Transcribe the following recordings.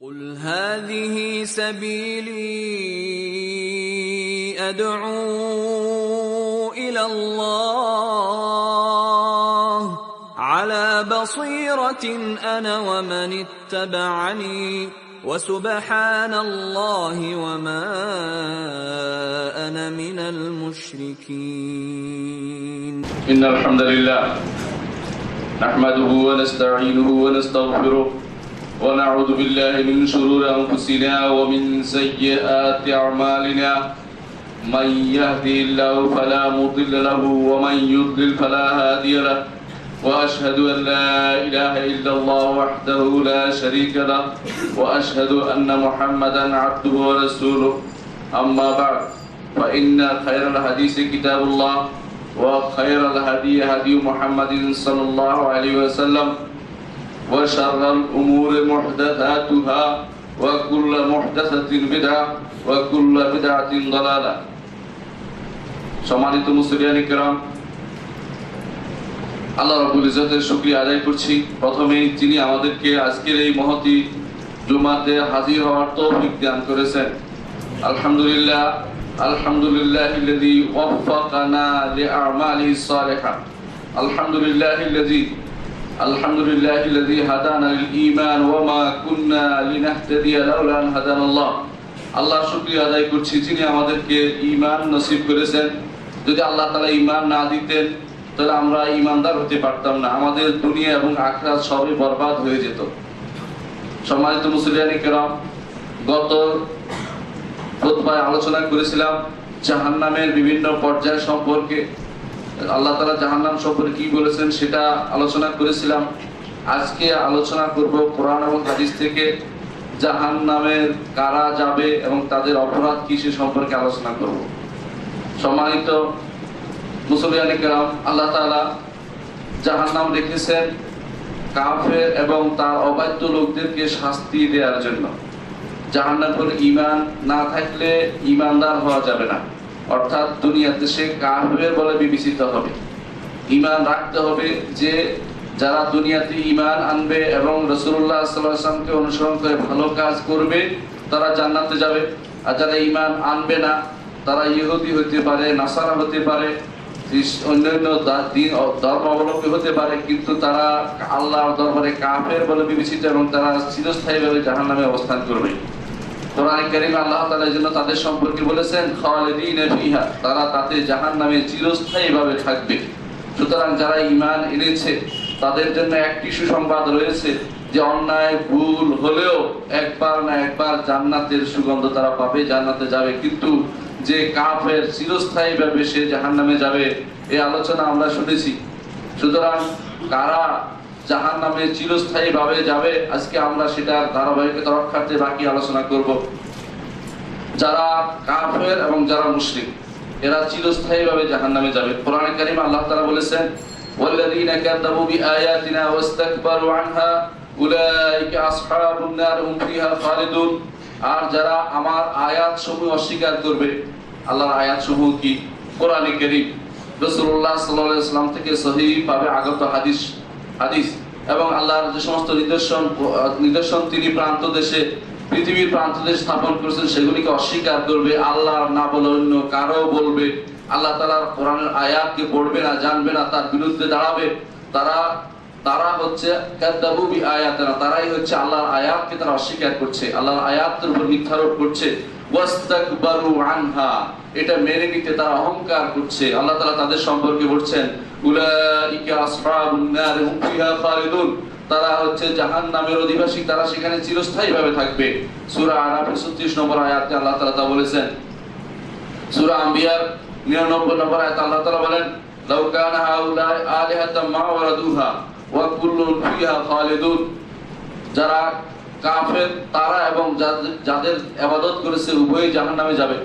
قل هذه سبيلي أدعو إلى الله على بصيرة أنا ومن اتبعني وسبحان الله وما أنا من المشركين. إن الحمد لله نحمده ونستعينه ونستغفره ونعوذ بالله من شرور أنفسنا ومن سيئات أعمالنا من يهدي الله فلا مضل له ومن يضلل فلا هادي له وأشهد أن لا إله إلا الله وحده لا شريك له وأشهد أن محمدا عبده ورسوله. أما بعد فإن خير الحديث كتاب الله وخير الهدي هدي محمد صلى الله عليه وسلم وشر الأمور محدثاتها وكل محدثة بدعة وكل بدعة ضلالة. সম্মানিত মুসলিয়ান কিরাম, আল্লাহ রাব্বুল ইজ্জতের শুকরিয়া আদায় করছি। প্রথমেই যিনি আমাদেরকে আজকের এই মহতী জুমাতে হাজির হওয়ার তৌফিক দান করেছেন, আলহামদুলিল্লাহ আলহামদুলিল্লাহিল্লাযী ওয়াফফাকানা লিআমালিস সালিহা, আলহামদুলিল্লাহিল্লাযী হাদানা লিল ঈমান ওয়া মা কুন্না লিনাহতাদিয়া লাউলা আন হাদানাল্লাহ। আল্লাহর শুকরিয়া আদায় করছি যিনি আমাদেরকে ঈমান নসিব করেছেন। যদি আল্লাহ তাআলা ঈমান না দিতেন তাহলে আমরা ঈমানদার হতে পারতাম না, আমাদের দুনিয়া এবং আখিরাত সবই বরবাদ হয়ে যেত। সম্মানিত মুসলিয়ান কিরাম, গত খুতবায় আলোচনা করেছিলাম জাহান্নামের বিভিন্ন পর্যায় সম্পর্কে। আল্লাহ তাআলা জাহান্নাম সম্পর্কে কি বলেছেন সেটা আলোচনা করেছিলাম। আজকে আলোচনা করব কোরআন এবং হাদিস থেকে জাহান্নামের কারা যাবে এবং তাদের অপরাধ কি সে সম্পর্কে আলোচনা করব। সম্মানিত মুসলিয়ান কিরাম, আল্লাহ তাআলা জাহান্নাম রেখেছেন কাফের এবং তার অবাধ্য লোকদেরকে শাস্তি দেওয়ার জন্য। জাহান্নাম হলো ঈমান না থাকলে ঈমানদার হওয়া যাবে না, অর্থাৎ দুনিয়াতে সে কাফের বলে বিবেচিত হবে। ঈমান রাখতে হবে যে যারা দুনিয়াতে ঈমান আনবে এবং রাসূলুল্লাহ সাল্লাল্লাহু আলাইহি ওয়াসাল্লামকে অনুসরণ করে ভালো কাজ করবে তারা জান্নাতে যাবে। আর যারা ঈমান আনবে না তারা ইহুদি হতে পারে, নাসারা হতে পারে, অন্যান্য ধর্মাবলম্বী হতে পারে, কিন্তু তারা আল্লাহর দরবারে কাফের বলে বিবেচিত এবং তারা চিরস্থায়ীভাবে জাহান্নামে অবস্থান করবে। কোরআনে কারীমে আল্লাহ তাআলা এজন্য তাদের সম্পর্কে বলেছেন খালিদিনা ফিহা, তারা তাতে জাহান্নামে চিরস্থায়ীভাবে থাকবে। সুতরাং যারা ঈমান এনেছে তাদের জন্য একটি সুসংবাদ রয়েছে যে অন্যায় ভুল হলেও একবার না একবার জান্নাতের সুগন্ধ তারা পাবে, জান্নাতে যাবে। কিন্তু যে কাফের চিরস্থায়ীভাবে সে জাহান্নামে যাবে, এই আলোচনা আমরা শুনেছি। সুতরাং কারা জাহান্নামে চিরস্থায়ীভাবে যাবে আজকে আমরা সেটার ধারাবাহিকতা রক্ষার্থে বাকি আলোচনা করব। যারা কাফের এবং যারা মুশরিক এরা চিরস্থায়ীভাবে জাহান্নামে যাবে। কোরআনে কারীমে আল্লাহ তাআলা বলেছেন ওয়াল্লাযীনা কাযাবু বিআয়াতিনা ওয়াস্তাকবারু আনহা উলাইকা আসহাবুন নার হুম ফিহা খালিদুন। আর যারা আমার আয়াতসমূহ অস্বীকার করবে, আল্লাহর আয়াতসমূহ কি? কোরআনে কারীম, রাসূলুল্লাহ সাল্লাল্লাহু আলাইহি ওয়াসাল্লাম থেকে সহিহভাবে আগত হাদিস এবং আল্লাহর যে সমস্ত নিদর্শন তিনি পৃথিবীর প্রান্ত দেশে স্থাপন করেছেন সেগুলিকে অস্বীকার করবে, আল্লাহর না বলে অন্য কারো বলবে, আল্লাহ তাআলার কোরআনের আয়াতকে পড়বে না, জানবে না, তার বিরুদ্ধে দাঁড়াবে, তারা হচ্ছে কাযাবু বিআয়াতিনা, তারাই হচ্ছে আল্লাহর আয়াতকে তারা অস্বীকার করছে, আল্লাহর আয়াতের উপর মিথ্যারোপ করছে। ওয়াস্তাকবারু আনহা, এটা মেনে নিতে তারা অহংকার করছে। আল্লাহ তাআলা তাদের সম্পর্কে বলছেন উলাইকা আসহাবুন নার হুম ফিহা খালিদুন, তারা হচ্ছে জাহান্নামের অধিবাসী, তারা সেখানে চিরস্থায়ীভাবে থাকবে। সূরা আরাফের 36 নম্বর আয়াতে আল্লাহ তাআলা তা বলেছেন। সূরা আম্বিয়ার 99 নম্বর আয়াতে আল্লাহ তাআলা বলেন লাউ কানা হাউলাই আলিহাতাম মা ওয়ারাদুহা ওয়া কুল্লুন ফিহা খালিদুন। যারা কাফের তারা এবং যাদের ইবাদত করেছে উভয়ই জাহান্নামে যাবে।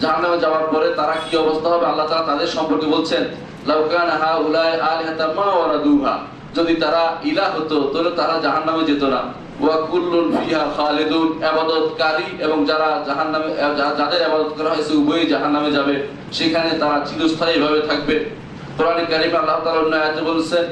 জাহান্নামে যাওয়ার পরে তারা কি অবস্থা হবে আল্লাহ তাআলা তাদের সম্পর্কে বলছেন লাউ কানা হাউলাই আলিহাতাম মা ওয়ারাদুহা, যদি তারা ইলাহ হতো তাহলে তারা জাহান্নামে যেত না। ওয়া কুল্লুন ফিহা খালিদুন, ইবাদতকারী এবং যারা জাহান্নামে যাদের ইবাদত করা হয়েছে উভয়ই জাহান্নামে যাবে, সেখানে তারা চিরস্থায়ীভাবে থাকবে। কোরআনে কারীমে আল্লাহ তাআলা অন্য আয়াতে বলেছেন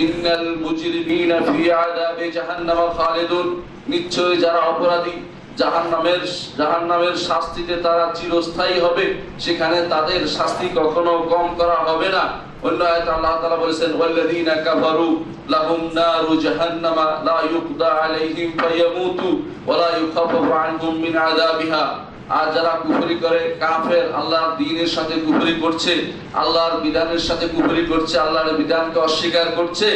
ইন্নাল মুজরিমিনা ফি আযাবি জাহান্নাম খালিদুন, নিশ্চয়ই যারা অপরাধী জাহান্নামের শাস্তিতে তারা চিরস্থায়ী হবে, সেখানে তাদের শাস্তি কখনো কম করা হবে না। অন্য আয়াতে আল্লাহ তাআলা বলেছেন ওয়াল্লাযীনা কাফারু লাহুম নারু জাহান্নামা লা ইউকদা আলাইহিম ফায়ামুতু ওয়া লা ইউখাফাফু আনহুম মিন আযাবিহা। আর যারা কুফরি করে, কাফের, আল্লাহর দ্বীনের সাথে কুফরি করছে, আল্লাহর বিধানের সাথে কুফরি করছে, আল্লাহর বিধানকে অস্বীকার করছে,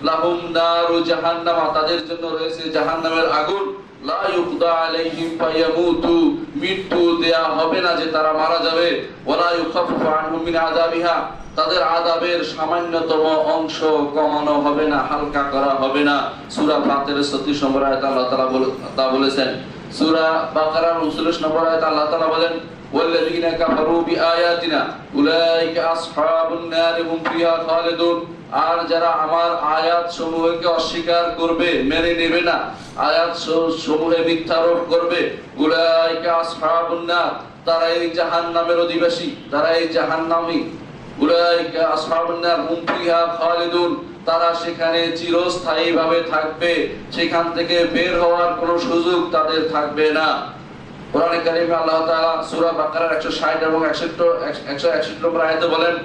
লাহুম নারু জাহান্নামা, তাদের জন্য রয়েছে জাহান্নামের আগুন, লা ইউকদা আলাইহিম ফায়ামুতু, মৃত্যু দেয়া হবে না যে তারা মারা যাবে, ওয়া লা ইউখাফাফু আনহুম মিন আযাবিহা, তাদের আযাবের সামান্যতম অংশ কমানো হবে না, হালকা করা হবে না। সূরা ফাতিরের 36 নম্বর আয়াতে আল্লাহ তাআলা বলেছেন। সূরা বাকারার 39 নম্বর আয়াতে আল্লাহ তাআলা বলেন ওয়াল্লাযীনা কাফারু বিআয়াতিনা উলাইকা আসহাবুন নার হুম ফিহা খালিদুন। আর যারা আমার আয়াত সমূহকে অস্বীকার করবে, মেনে নেবে না, আয়াত সমূহে মিথ্যারোপ করবে, উলাইকা আসহাবুন নার, তারা এই জাহান্নামের অধিবাসী, তারা এই জাহান্নামী। উলাইকা আসহাবুন নার হুম ফিহা খালিদুন, তারা সেখানে চিরস্থায়ীভাবে থাকবে, সেখান থেকে বের হওয়ার কোনো সুযোগ তাদের থাকবে না। কোরআনে কারিমে আল্লাহ তাআলা সূরা বাকারার 160 এবং 161 নম্বর আয়াতে বলেন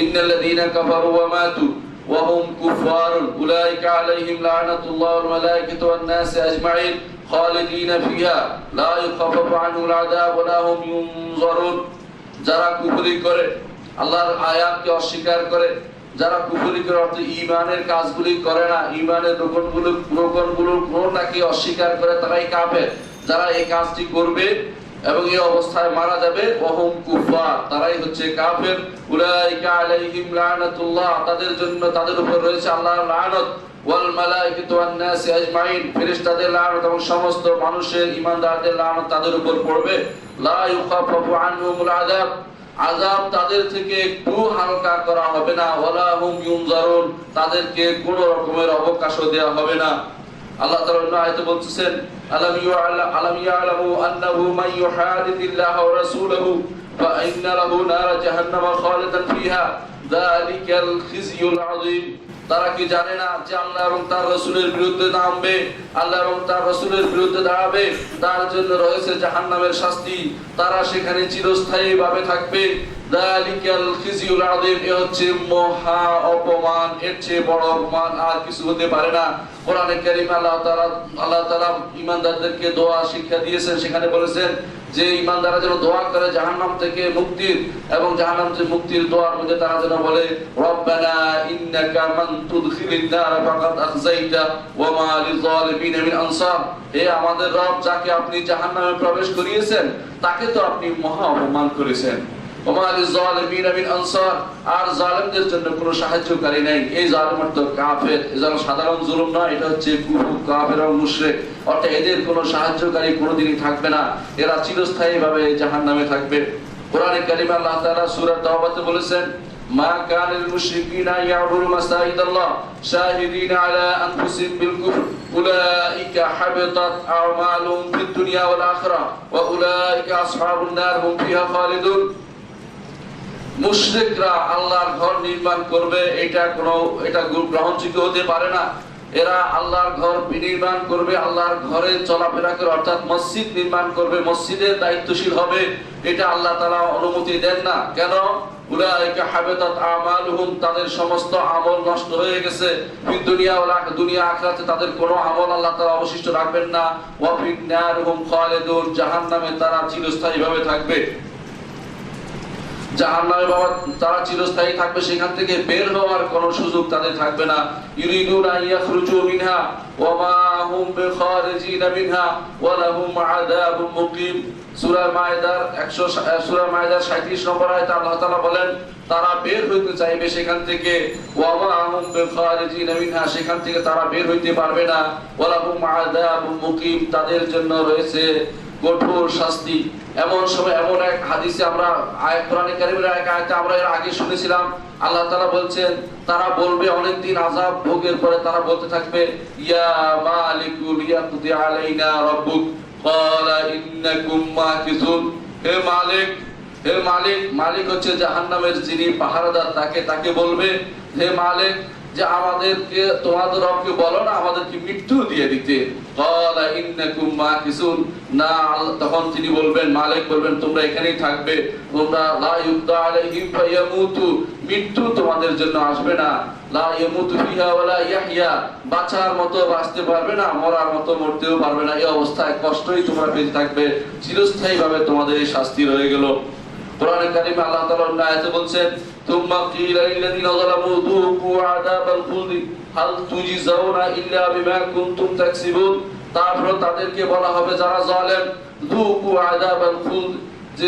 ইন্নাল্লাযীনা কাফারু ওয়া মাতু ওয়া হুম কুফারুন উলাইকা আলাইহিম লা'নাতুল্লাহি ওয়াল মালায়েকাতি ওয়ান নাসি আজমাইন খালিদিনা ফিহা লা ইউখাফাফু আনহুল আযাব ওয়া লা হুম ইউনজারুন। যারা কুফরি করে, আল্লাহর আয়াতকে অস্বীকার করে, যারা কুফরি করে অর্থাৎ ঈমানের কাজগুলি করে না, ঈমানের রোকনগুলোকে অস্বীকার করে, তারাই কাফের। যারা এই কাজটি করবে এবং এই অবস্থায় মারা যাবে, ওয়াহুম কুফার, তারাই হচ্ছে কাফের। উলাইকা আলাইহিম লা'নাতুল্লাহ, তাদের জন্য, তাদের উপর রয়েছে আল্লাহর লানত, ওয়াল মালায়েকাতু ওয়ান নাসি আজমাইন, ফেরেশতাদের লানত এবং সমস্ত মানুষের, ঈমানদারদের লানত তাদের উপর পড়বে। লা ইউখাফাফু আনহুমুল আযাব, আযাব তাদের থেকে একটু হালকা করা হবে না, ওয়ালা হুম ইউনজারুন, তাদেরকে কোনো রকমের অবকাশও দেয়া হবে না। আল্লাহ তাআলা অন্য আয়াতে বলতেছেন আলাম ইয়ালামু আন্নাহু মান ইউহাদিদিল্লাহা ওয়া রাসূলহু ফাইন্না লাহু নার জাহান্নামা খালিদান ফিহা যালিকাল খিজিয়ুল আযীম। তারা কি জানে না যে আল্লাহ এবং তার রাসূলের বিরুদ্ধে নামবে, আল্লাহ এবং তার রাসূলের বিরুদ্ধে দাঁড়াবে, তার জন্য রয়েছে জাহান্নামের শাস্তি, তারা সেখানে চিরস্থায়ীভাবে থাকবে। যালিকাল খিজিয়ুল আযীম, এ হচ্ছে মহা অপমান, এর চেয়ে বড় অপমান আর কিছু হতে পারে না। কোরআনে কারীমে আল্লাহ তাআলা ঈমানদারদেরকে দোয়া শিক্ষা দিয়েছেন, সেখানে বলেছেন যে ঈমানদাররা যেন দোয়া করে জাহান্নাম থেকে মুক্তির, এবং জাহান্নাম থেকে মুক্তির দোয়ার মধ্যে তারা যেন বলে রব্বানা ইন্নাকা মান তুদখিলিন নার ফাকাদ আখযাইতা ওয়া মা লিযালিমিন মিন আনসার। হে আমাদের রব, যাকে আপনি জাহান্নামে প্রবেশ করিয়েছেন তাকে তো আপনি মহা অপমান করেছেন। ওয়া মা লিযালিমিন মিন আনসার, আর জালেমদের জন্য কোনো সাহায্যকারী নাই। এই জালেম তো কাফের, এজন্য সাধারণ জুলুম নয়, এটা হচ্ছে কুফর, কাফের এবং মুশরিক, অর্থাৎ এদের কোনো সাহায্যকারী কোনোদিনই থাকবে না, এরা চিরস্থায়ীভাবে জাহান্নামে থাকবে। কোরআনে কারীমে আল্লাহ তাআলা সূরা তাওবাতে বলেছেন মা কানাল মুশরিকিনা ইয়াবুদু মাসাজিদাল্লাহ শাহিদিনা আলা আনফুসিহিম বিল কুফর উলাইকা হাবিতাত আ'মালুহুম ফিদ দুনিয়া ওয়াল আখিরাহ ওয়া উলাইকা আসহাবুন নার হুম ফিহা খালিদুন। মুশরিকরা আল্লাহর ঘর নির্মাণ করবে, এটা গ্রহণযোগ্য হতে পারে না। এরা আল্লাহর ঘর বিনির্মাণ করবে, আল্লাহর ঘরে চলাফেরা করে, অর্থাৎ মসজিদ নির্মাণ করবে, মসজিদের দায়িত্বশীল হবে, এটা আল্লাহ তাআলা অনুমতি দেন না। কেন? উলাইকা হাবিতাত আমালুহুম, তাদের সমস্ত আমল নষ্ট হয়ে গেছে, ফিদ দুনিয়া ওয়াল আখিরাহ, দুনিয়া আখিরাতে তাদের কোনো আমল আল্লাহ তাআলা অবশিষ্ট রাখবেন না। ওয়া ফিন নার হুম খালিদুন, জাহান্নামে তারা চিরস্থায়ীভাবে থাকবে। জাহান্নামে বাবা তারা চিরস্থায়ী থাকবে, সেখান থেকে বের হওয়ার কোনো সুযোগ তাদের থাকবে না। ইউরিদুনা ইয়াখরুজু মিনহা ওয়া মা হুম বিখারিজিনা মিনহা ওয়া লাহুম আযাবুম মুকিম। সূরা মায়েদার 37 নম্বর আয়াতে আল্লাহ তাআলা বলেন তারা বের হইতে চাইবে সেখান থেকে, ওয়া মা হুম বিখারিজিনা মিনহা, সেখান থেকে তারা বের হইতে পারবে না, ওয়া লাহুম আযাবুম মুকিম, তাদের জন্য রয়েছে কঠোর শাস্তি। এমন সময় এমন এক হাদিসে আমরা কোরআনে কারীমের এক আয়াতে আমরা এর আগে শুনেছিলাম, আল্লাহ তাআলা বলছেন তারা বলবে অনেকদিন আযাব ভোগের পরে তারা বলতে থাকবে ইয়া মালিকুল ইয়াকদি আলাইনা রাব্বুক ক্বালা ইন্নাকুম মাকিসুন। হে মালিক, হে মালিক, মালিক হচ্ছে জাহান্নামের যিনি পাহারাদার, তাকে বলবে হে মালিক, যে আমাদেরকে তোমাদের রবকে বলো না আমাদেরকে মৃত্যু দিয়ে দিতে। ক্বালা ইন্নাকুম মাকিসুন, না, তখন তিনি বলবেন, মালিক বলবেন তোমরা এখানেই থাকবে, তোমরা লা ইউদা আলাইহিম ফায়ামুতু, মৃত্যু তোমাদের জন্য আসবে না, লা ইয়ামুতু ফিহা ওয়ালা ইয়াহইয়া, বাঁচার মতো বাঁচতে পারবে না, মরার মতো মরতেও পারবে না, এই অবস্থায় কষ্টই তোমরা বেঁচে থাকবে, চিরস্থায়ীভাবে তোমাদের এই শাস্তি রয়ে গেল। কোরআনে কারিমে আল্লাহ তাআলা অন্য আয়াতে বলছেন, তুম্মা কিলা লিল্লাযিনা যালামু যুকু আযাবাল খুলদি হাল তুজজাউনা ইল্লা বিমা কুনতুম তাকসিবুন, তারপর তাদেরকে বলা হবে যারা জালেম, যুকু আযাবাল খুলদ, যে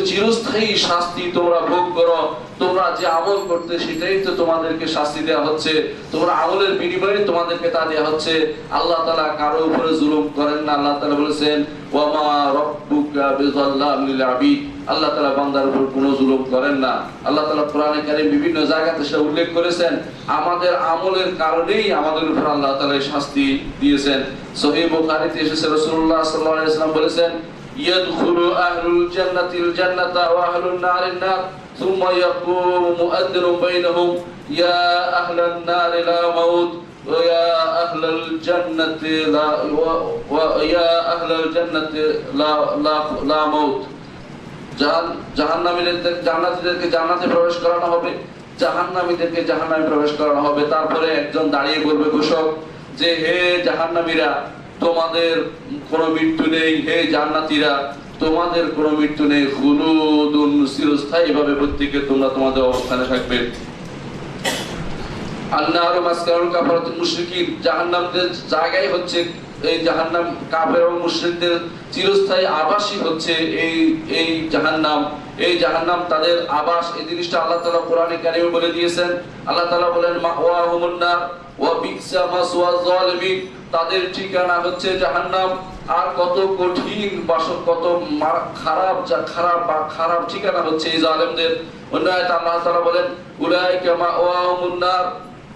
চিরস্থায়ী শাস্তি তোমরা ভোগ করো, তোমরা যে আমল করতে সেটাই তো তোমাদেরকে শাস্তি দেওয়া হচ্ছে, তোমরা আমলের বিনিময়ে তোমাদেরকে তা দেওয়া হচ্ছে। আল্লাহ তাআলা কারো উপরে জুলুম করেন না। আল্লাহ তাআলা বলেছেন ওয়া মা রাব্বুকা বিযাল্লামিল লিল আবিদ, আল্লাহ তাআলা বান্দার উপর কোনো জুলুম করেন না। আল্লাহ তাআলা কোরআনে কারীম বিভিন্ন জায়গাতে সেটা উল্লেখ করেছেন, আমাদের আমলের কারণেই আমাদের উপর আল্লাহ তাআলা শাস্তি দিয়েছেন। সহিহ বুখারীতে এসেছে রাসূলুল্লাহ সাল্লাল্লাহু আলাইহি ওয়াসাল্লাম বলেছেন, ইয়াদখুলু আহলুল জান্নাতিল জান্নাতা ওয়া আহলুন নারিন নার সুম্মা ইয়াকুমু মুআদ্দিনুন বাইনাহুম ইয়া আহলান নার লা মাউত ওয়া ইয়া আহলাল জান্নাতি লা ওয়া ইয়া আহলাল জান্নাতি লা মাউত। জাহান্নামীদেরকে জান্নাতে প্রবেশ করানো হবে, জাহান্নামীদেরকে জাহান্নামে প্রবেশ করানো হবে। তারপরে একজন দাঁড়িয়ে বলবে ঘোষক যে হে জাহান্নামীরা তোমাদের কোনো মৃত্যু নেই, হে জান্নাতীরা তোমাদের কোনো মৃত্যু নেই, খুলুদুন, চিরস্থায়ীভাবে প্রত্যেকে তোমরা তোমাদের অবস্থানে থাকবে। আন্নারু মাসকানুল কাফারাতুল মুশরিকিন, জাহান্নামদের জায়গায় হচ্ছে এই জাহান্নাম, কাফের এবং মুশরিকদের চিরস্থায়ী আবাসই হচ্ছে এই জাহান্নাম। এই জাহান্নাম তাদের আবাস, এই জিনিসটা আল্লাহ তাআলা কোরআনে কারীমে বলে দিয়েছেন। আল্লাহ তাআলা বলেন মাওয়াহুমুন নার ওয়া বিসা মাসওয়াজ জালিমিন, তাদের ঠিকানা হচ্ছে জাহান্নাম, আর কত কঠিন কত খারাপ ঠিকানা হচ্ছে এই জালেমদের। অন্য আয়াতে আল্লাহ তাআলা বলেন উলাইকা মাওয়াহুমুন নার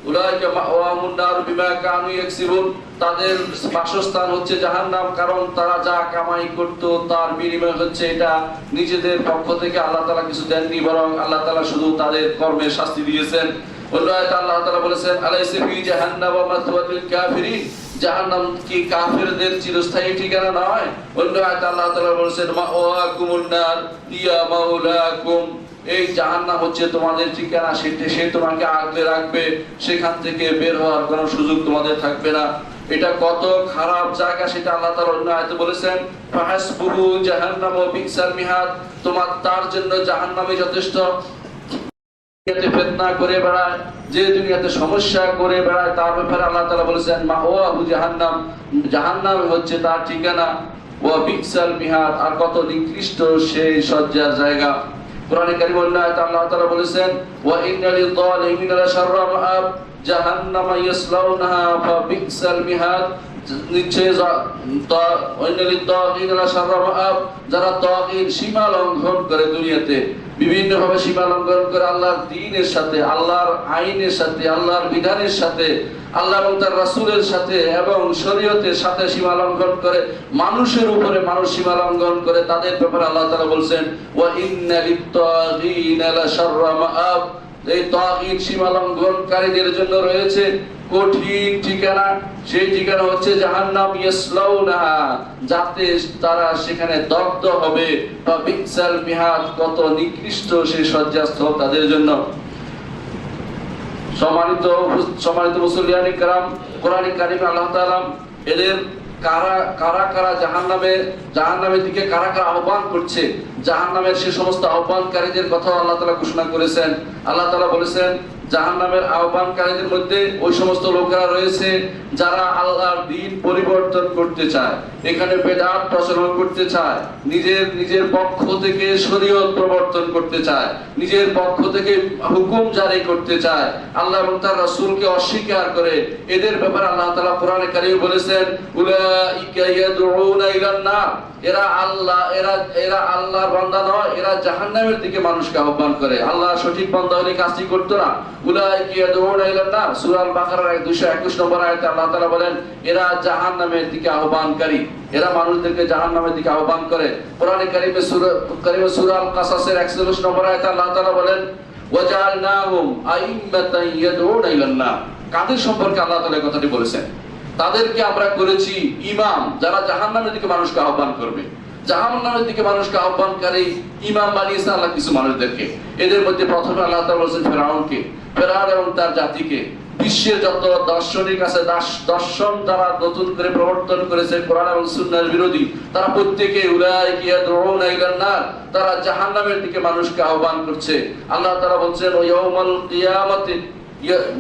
উলাইকা মাওয়াহুমুন নার বিমা কানু ইয়াকসিবুন, তাদের বাসস্থান হচ্ছে জাহান্নাম, কারণ তারা যা কামাই করত তার বিনিময় হচ্ছে এটা। নিজেদের পক্ষ থেকে আল্লাহ তাআলা কিছু দেননি, বরং আল্লাহ তাআলা শুধু তাদের কর্মের শাস্তি দিয়েছেন। অন্য আয়াতে আল্লাহ তাআলা বলেছেন আলাইসা ফি জাহান্নাম মাসওয়াতুল কাফিরিন, জাহান্নাম কি কাফেরদের চিরস্থায়ী ঠিকানা নয়? অন্য আয়াতে আল্লাহ তাআলা বলেছেন মাওয়াকুমুন নার ইয়া মাওলাকুম, এই জাহান্নাম হচ্ছে তোমাদের ঠিকানা, সে তোমাকে আগলে রাখবে, সেখান থেকে বের হওয়ার কোনো সুযোগ তোমাদের থাকবে না। এটা কত খারাপ জায়গা সেটা আল্লাহ তাআলা অন্য আয়াতে বলেছেন ফাহাসবুহু জাহান্নাম ওয়া বিসাল মিহাদ, তোমার তার জন্য জাহান্নামই যথেষ্ট। দুনিয়াতে ফিতনা করে বেড়ায়, যে দুনিয়াতে সমস্যা করে বেড়ায়, তার ব্যাপারে আল্লাহ তাআলা বলেছেন মাওয়াহু জাহান্নাম, জাহান্নাম হচ্ছে তার ঠিকানা, ওয়া বিসাল মিহাদ, আর কত নিকৃষ্ট সেই শয্যার জায়গা। কোরআনে কারীমে অন্য আয়াতে আল্লাহ তাআলা বলেছেন ওয়া ইন্নাল যালিমিনা লাশাররা মাআব জাহান্নাম ইয়াসলাউনাহা ফাবিসাল মিহাদ, যারা তাগীত সীমা লঙ্ঘন করে দুনিয়াতে, বিভিন্ন ভাবে সীমা লঙ্ঘন করে আল্লাহর দ্বীনের সাথে, আল্লাহর আইনের সাথে, আল্লাহর বিধানের সাথে, আল্লাহ এবং তার রাসূলের সাথে এবং শরীয়তের সাথে সীমা লঙ্ঘন করে, মানুষের উপরে মানুষ সীমা লঙ্ঘন করে, তাদের ব্যাপারে আল্লাহ তাআলা বলেন ওয়া ইন্না লিত-তাগীনা লাশাররা মাআব, এই তাগীত সীমা লঙ্ঘনকারীদের জন্য রয়েছে কঠিন ঠিকানা, সেই ঠিকানা হচ্ছে জাহান্নাম ইয়াসলাউনাহা, যাতে তারা সেখানে দগ্ধ হবে, বা বিসাল মিহাদ, কত নিকৃষ্ট সেই শয্যাস্থল তাদের জন্য। সম্মানিত মুসলিয়ানে کرام, কোরআনে কারীমে আল্লাহ তাআলা এদের কারা জাহান্নামের দিকে কারা আহ্বান করছে, জাহান্নামের সে সমস্ত আহ্বানকারীদের কথা আল্লাহ তাআলা ঘোষণা করেছেন। আল্লাহ তাআলা বলেছেন জাহান্নামের আহ্বানকারীদের মধ্যে ওই সমস্ত লোকেরা রয়েছে যারা আল্লাহর দ্বীন পরিবর্তন করতে চায়, এখানে বেদাত প্রচলন করতে চায়, নিজের পক্ষ থেকে শরীয়ত প্রবর্তন করতে চায়, নিজের পক্ষ থেকে হুকুম জারি করতে চায়, আল্লাহ এবং তার রাসূলকে অস্বীকার করে। এদের ব্যাপারে আল্লাহ তাআলা কোরআনে কারীমে বলেছেন উলাইকা ইয়াদউনা ইলান নার, এরা আল্লাহর বান্দা নয়, এরা জাহান্নামের দিকে মানুষকে আহ্বান করে। আল্লাহ সঠিক বান্দা হলে কাজটি করতো না। উলাইকা ইয়াদউনা ইলান নার, সূরা আল বাকারার 221 নম্বর আয়াতে আল্লাহ তাআলা বলেন এরা জাহান্নামের দিকে আহ্বানকারী, এরা মানুষদেরকে জাহান্নামের দিকে আহ্বান করে। কোরআনে কারীমে সূরা আল কাসাসের 41 নম্বর আয়াতে আল্লাহ তাআলা বলেন ওয়াজআলনাহুম আইম্মাতান ইয়াদউনা ইলান নার। কাদের সম্পর্কে আল্লাহ তাআলা এই কথাটি বলেছেন? তাদেরকে আমরা করেছি ইমাম, যারা জাহান্নামের দিকে মানুষকে আহ্বান করবে। জাহান্নামের দিকে মানুষকে আহ্বানকারী ইমাম বানিয়েছে আল্লাহ কিছু মানুষদেরকে। এদের মধ্যে প্রথমে আল্লাহ তাআলা বলেছেন ফেরাউনকে, ফেরাউন এবং তার জাতিকে। বিশ্বের যত দার্শনিক আছে, দর্শন তারা নতুন করে প্রবর্তন করেছে কোরআন এবং সুন্নাহর বিরোধী, তারা প্রত্যেকে উলাইকা ইয়াদউনা ইলান নার, তারা জাহান্নামের দিকে মানুষকে আহ্বান করছে। আল্লাহ তাআলা বলছেন ইয়াউমাল কিয়ামাতি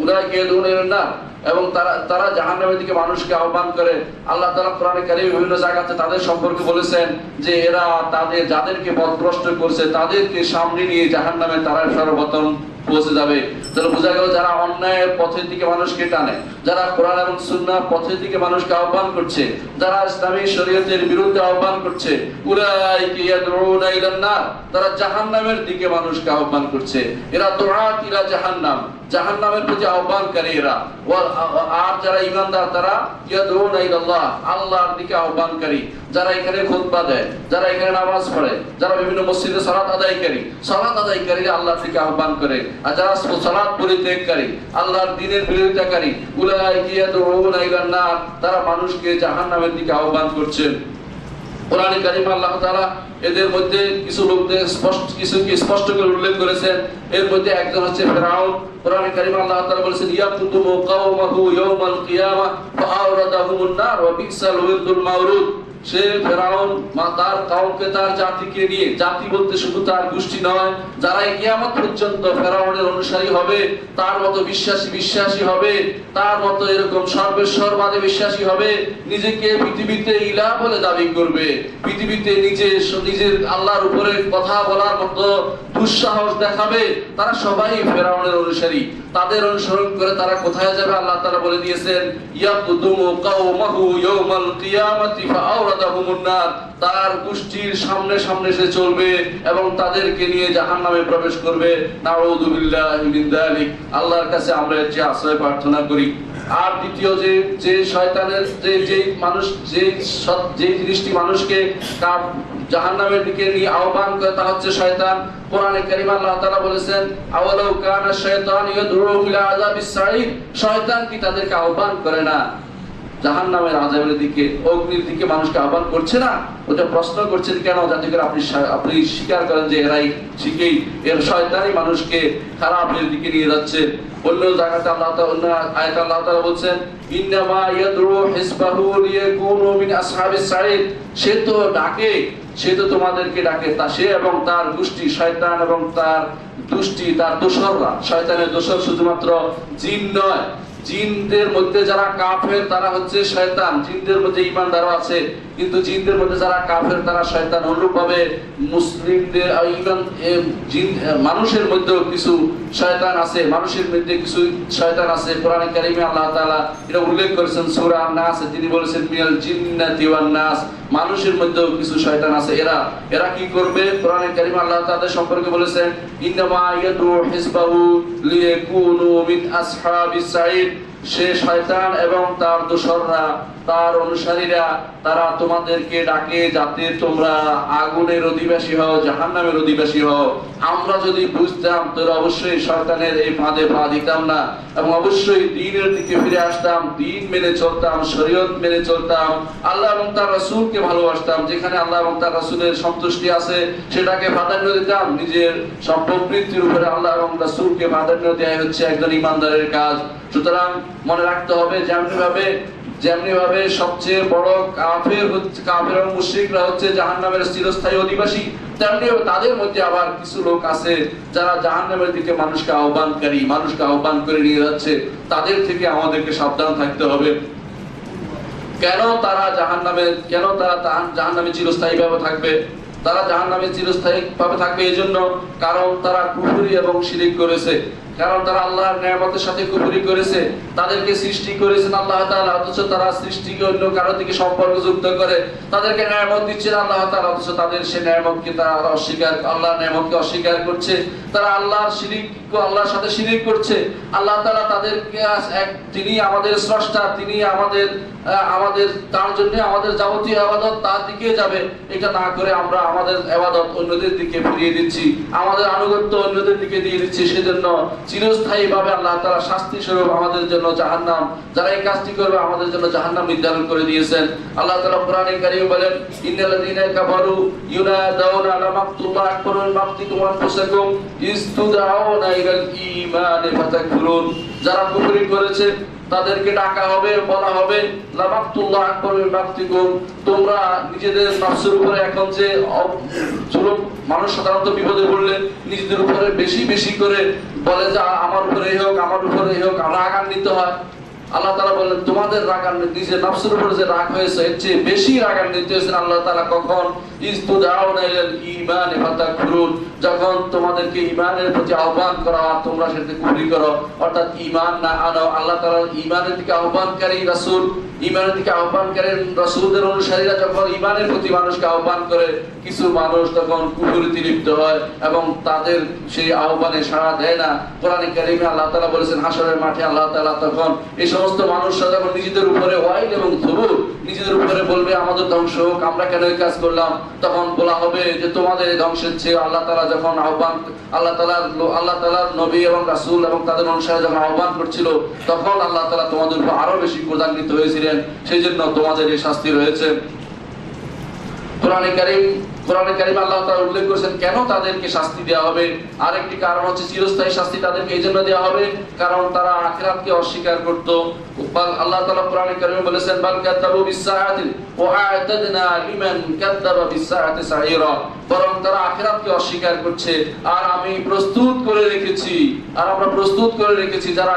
উলাইকা ইয়াদউনা ইলান নার, এবং তারা জাহান্নামের দিকে মানুষকে আহ্বান করে। আল্লাহ তাআলা কোরআনে কারীমে বিভিন্ন জায়গাতে তাদের সম্পর্কে বলেছেন যে এরা যাদেরকে পথভ্রষ্ট করছে তাদেরকে সামনে নিয়ে জাহান্নামে তারা সর্বপ্রথম পৌঁছে যাবে। তাহলে বোঝা গেল যারা অন্যায়ের পথের দিকে মানুষকে টানে, যারা কোরআন এবং সুন্নাহর পথের দিকে মানুষকে আহ্বান করছে, যারা ইসলামী শরীয়তের বিরুদ্ধে আহ্বান করছে, উলাইকা ইয়াদউনা ইলান নার, তারা জাহান্নামের দিকে মানুষকে আহ্বান করছে। এরা দুআত ইলা জাহান্নাম, জাহান্নামের প্রতি আহ্বানকারী এরা। আর যারা ঈমানদার তারা ইয়াদউনা ইলাল্লাহ, আল্লাহর দিকে আহ্বানকারী। যারা এখানে খুতবা দেয়, যারা এখানে নামাজ পড়ে, যারা বিভিন্ন মসজিদে সালাত আদায়কারী আল্লাহর দিকে আহ্বান করে। আর যারা সালাত পরিত্যাগকারী, আল্লাহর দ্বীনের বিরোধিতাকারী, উলাইকা ইয়াদউনা ইলান নার, তারা মানুষকে জাহান্নামের দিকে আহ্বান করছেন। কোরআনে কারীমে আল্লাহ তাআলা এদের মধ্যে কিছু লোকদের স্পষ্ট করে উল্লেখ করেছেন। এর মধ্যে একজন হচ্ছে ফেরাউন। কোরআনে কারীমে আল্লাহ তাআলা বলেছেন ইয়াকুতুমু কওমাহু ইয়াওমাল কিয়ামা ফাআওরাদাহুমুন নার ওয়া বিসাল ওয়িরদুল মাওরুদ। সে ফেরাউন তার কওমকে, তার জাতিকে নিয়ে, জাতি বলতে শুধু তার গোষ্ঠী নয়, যারা কিয়ামত পর্যন্ত ফেরাউনের অনুসারী হবে, তার মতো বিশ্বাসী হবে, তার মতো এরকম সর্বেশ্বরবাদে বিশ্বাসী হবে, নিজেকে পৃথিবীতে ইলাহ বলে দাবি করবে, পৃথিবীতে নিজের আল্লাহর উপরে কথা বলার মতো দুঃসাহস দেখাবে, তারা সবাই ফেরাউনের অনুসারী। তাদের অনুসরণ করে তারা কোথায় যাবে আল্লাহ তাআলা বলে দিয়েছেন ইয়াকুতুমু কওমাহু ইয়াওমাল কিয়ামাতি ফাআওরাদাহুমুন নার, তার গোষ্ঠীর সামনে সে চলবে এবং তাদেরকে নিয়ে জাহান্নামে প্রবেশ করবে। নাউযু বিল্লাহি মিন যালিক। আল্লাহর কাছে আমরা যে আশ্রয় প্রার্থনা করি। আর দ্বিতীয় যে শয়তানের যে জিনিসটি মানুষকে জাহান্নামের দিকে নিয়ে আহ্বান করে তা হচ্ছে শয়তান। কোরআনে কারীমে আল্লাহ তাআলা বলেছেন আওয়ালাউ কানা শাইতানু ইয়াদউহু ইলা আযাবিস সাঈর, শয়তান কি তাদেরকে আহ্বান করে না জাহান্নামের আযাবের দিকে, অগ্নির দিকে মানুষকে আহ্বান করছে না? ওটা প্রশ্ন করছেন কেন? যাতে করে আপনি স্বীকার করেন যে এরাই ঠিকই, এর শয়তানই মানুষকে খারাপের দিকে নিয়ে যাচ্ছে। অন্য জায়গাতে আল্লাহ তাআলা, অন্য আয়াতে আল্লাহ তাআলা বলেন ইন্নামা ইয়াদউ হিসবাহু লিয়াকুনু মিন আসহাবিস সাঈর, সে তো তোমাদেরকে ডাকে, সে এবং তার গোষ্ঠী, শয়তান এবং তার দুষ্টি, তার দোসররা। শয়তানের দোসর শুধুমাত্র জিন নয়, জিনদের মধ্যে যারা কাফের তারা হচ্ছে শয়তান। জিনদের মধ্যে ঈমানদারও আছে, কিন্তু জিনদের মধ্যে যারা কাফের তারা শয়তান। অনুরূপভাবে মুসলিমদের মানুষের মধ্যেও কিছু শয়তান আছে, কোরআনে কারীমে আল্লাহ তাআলা এটা উল্লেখ করেছেন সূরা আন-নাস, তিনি বলেছেন মিনাল জিন্নাতি ওয়ান নাস, মানুষের মধ্যেও কিছু শয়তান আছে। এরা কি করবে? কোরআনে কারীমে আল্লাহ তাআলা সম্পর্কে বলেছেন ইন্নামা ইয়াদউ হিসবাহু লিয়াকুনু মিন আসহাবিস সাঈর, সে শয়তান এবং তার দোসররা, তার অনুসারীরা, তারা তোমাদেরকে ডাকে যাতে তোমরা আগুনের অধিবাসী হও, জাহান্নামের অধিবাসী হও। আমরা যদি বুঝতাম তাহলে অবশ্যই শয়তানের এই ফাঁদে পা দিতাম না এবং অবশ্যই দ্বীনের দিকে ফিরে আসতাম, দ্বীন মেনে চলতাম, শরীয়ত মেনে চলতাম, আল্লাহ এবং তার রাসূলকে ভালোবাসতাম। যেখানে আল্লাহ এবং তার রাসূলের সন্তুষ্টি আছে সেটাকে প্রাধান্য দিতাম। নিজের সম্পদ-বৃত্তির উপরে আল্লাহ এবং রাসূলকে প্রাধান্য দেওয়া হচ্ছে একজন ঈমানদারের কাজ। সুতরাং মনে রাখতে হবে যেমনি ভাবে সবচেয়ে বড় কাফের এবং মুশরিকরা হচ্ছে জাহান্নামের চিরস্থায়ী অধিবাসী, তেমনি তাদের মধ্যে আবার কিছু লোক আছে যারা জাহান্নামের দিকে মানুষকে আহ্বান করে নিয়ে যাচ্ছে। তাদের থেকে আমাদেরকে সাবধান থাকতে হবে। কেন তারা জাহান্নামে চিরস্থায়ী ভাবে থাকবে? তারা জাহান্নামে চিরস্থায়ী ভাবে থাকবে এই জন্য কারণ তারা কুফরি এবং শিরক করেছে, কারণ তারা আল্লাহর নিয়ামতের সাথে কুফরি করেছে। তাদেরকে সৃষ্টি করেছেন আল্লাহ তাআলা, অথচ তারা সৃষ্টিকে অন্য কারো দিকে সম্পর্কযুক্ত করে। তাদেরকে নিয়ামত দিচ্ছেন আল্লাহ তাআলা, অথচ তাদের সেই নিয়ামতকে তারা আল্লাহর নিয়ামতকে অস্বীকার করছে। তারা আল্লাহর সাথে শিরক করছে। আল্লাহ তাআলা তাদেরকে তিনি আমাদের স্রষ্টা, তিনি আমাদের আমাদের তার জন্য আমাদের যাবতীয় ইবাদত তার দিকে যাবে, এটা না করে আমরা আমাদের ইবাদত অন্যদের দিকে ফিরিয়ে দিচ্ছি, আমাদের আনুগত্য অন্যদের দিকে দিয়ে দিচ্ছি। সেজন্য চিরস্থায়ী ভাবে আল্লাহ তাআলা শাস্তি স্বরূপ আমাদের জন্য জাহান্নাম, যারা এই কাজটি করবে আমাদের জন্য জাহান্নাম নির্ধারণ করে দিয়েছেন। আল্লাহ তাআলা কোরআনে কারীমে বলেন, ইন্নাল্লাযীনা কাফারু ইউনাদাউনা আলা মাকতুল্লাহ আকবারু মিন মাকতিকুম আনফুসাকুম ইসতুদাউনা ইলাল ঈমানি ফাতাকফুরুন। যারা কুফরি করেছে তাদেরকে ডাকা হবে, বলা হবে লামাকতুল্লাহ আকবার মিন মাকতিকুম, তোমরা নিজেদের নফসের উপরে এখন যে জুলুম, মানুষ সাধারণত বিপদে পড়লে নিজেদের উপরে বেশি বেশি করে বলে যে আমার উপরে হোক, আমার উপরে হোক, রাগান্বিত হয়। আল্লাহ তাআলা বলেন তোমাদের রাগান্বিত, নিজের নফসের উপরে যে রাগ হয়েছে এর চেয়ে বেশি রাগান্বিত হয়েছেন আল্লাহ তাআলা কখন? ইসতুদাউনা ইলাল ঈমানি ফাতাকফুরুন, যখন তোমাদেরকে ঈমানের প্রতি আহ্বান করা হয় তোমরা সেটাতে কুফরি করো, অর্থাৎ ঈমান না আনো। আল্লাহ তাআলার ঈমানের দিকে আহ্বানকারী রাসূল, ঈমানের দিকে আহ্বানকারী রাসূলদের অনুসারীরা যখন ঈমানের প্রতি মানুষকে আহ্বান করে, কিছু মানুষ তখন কুফরিতে লিপ্ত হয় এবং তাদের সেই আহ্বানে সাড়া দেয় না। কোরআনে কারীমে আল্লাহ তাআলা বলেছেন হাশরের মাঠে আল্লাহ তাআলা তখন এই সমস্ত মানুষরা যখন নিজেদের উপরে ওয়াইল এবং থুবুর, নিজেদের উপরে বলবে আমাদের ধ্বংস হোক, আমরা কেন এই কাজ করলাম, তখন বলা হবে যে তোমাদের এই ধ্বংসের চেয়ে আল্লাহ তাআলা যখন আহ্বান, আল্লাহ তাআলার নবী এবং রাসূল এবং তাদের অনুসারী যখন আহ্বান করছিল তখন আল্লাহ তাআলা তোমাদের উপর আরো বেশি ক্রোধান্বিত হয়েছিলেন, সেই জন্য তোমাদের এই শাস্তি রয়েছে। কোরআনে কারীমে আল্লাহ তাআলা উল্লেখ করেছেন কেন তাদেরকে শাস্তি দেওয়া হবে। আরেকটি কারণ হচ্ছে চিরস্থায়ী শাস্তি তাদেরকে এইজন্য দেওয়া হবে কারণ তারা আখিরাতকে অস্বীকার করত। আল্লাহ তাআলা কোরআনে কারীমে বলেছেন বাল কাযাবু বিস-সাআতি ওয়া আ'তাদনা লিমান কাযাবা বিস-সাআতি সাঈরা, বরং তারা আখিরাতকে অস্বীকার করছে আর আমি প্রস্তুত করে রেখেছি, আর আমরা প্রস্তুত করে রেখেছি যারা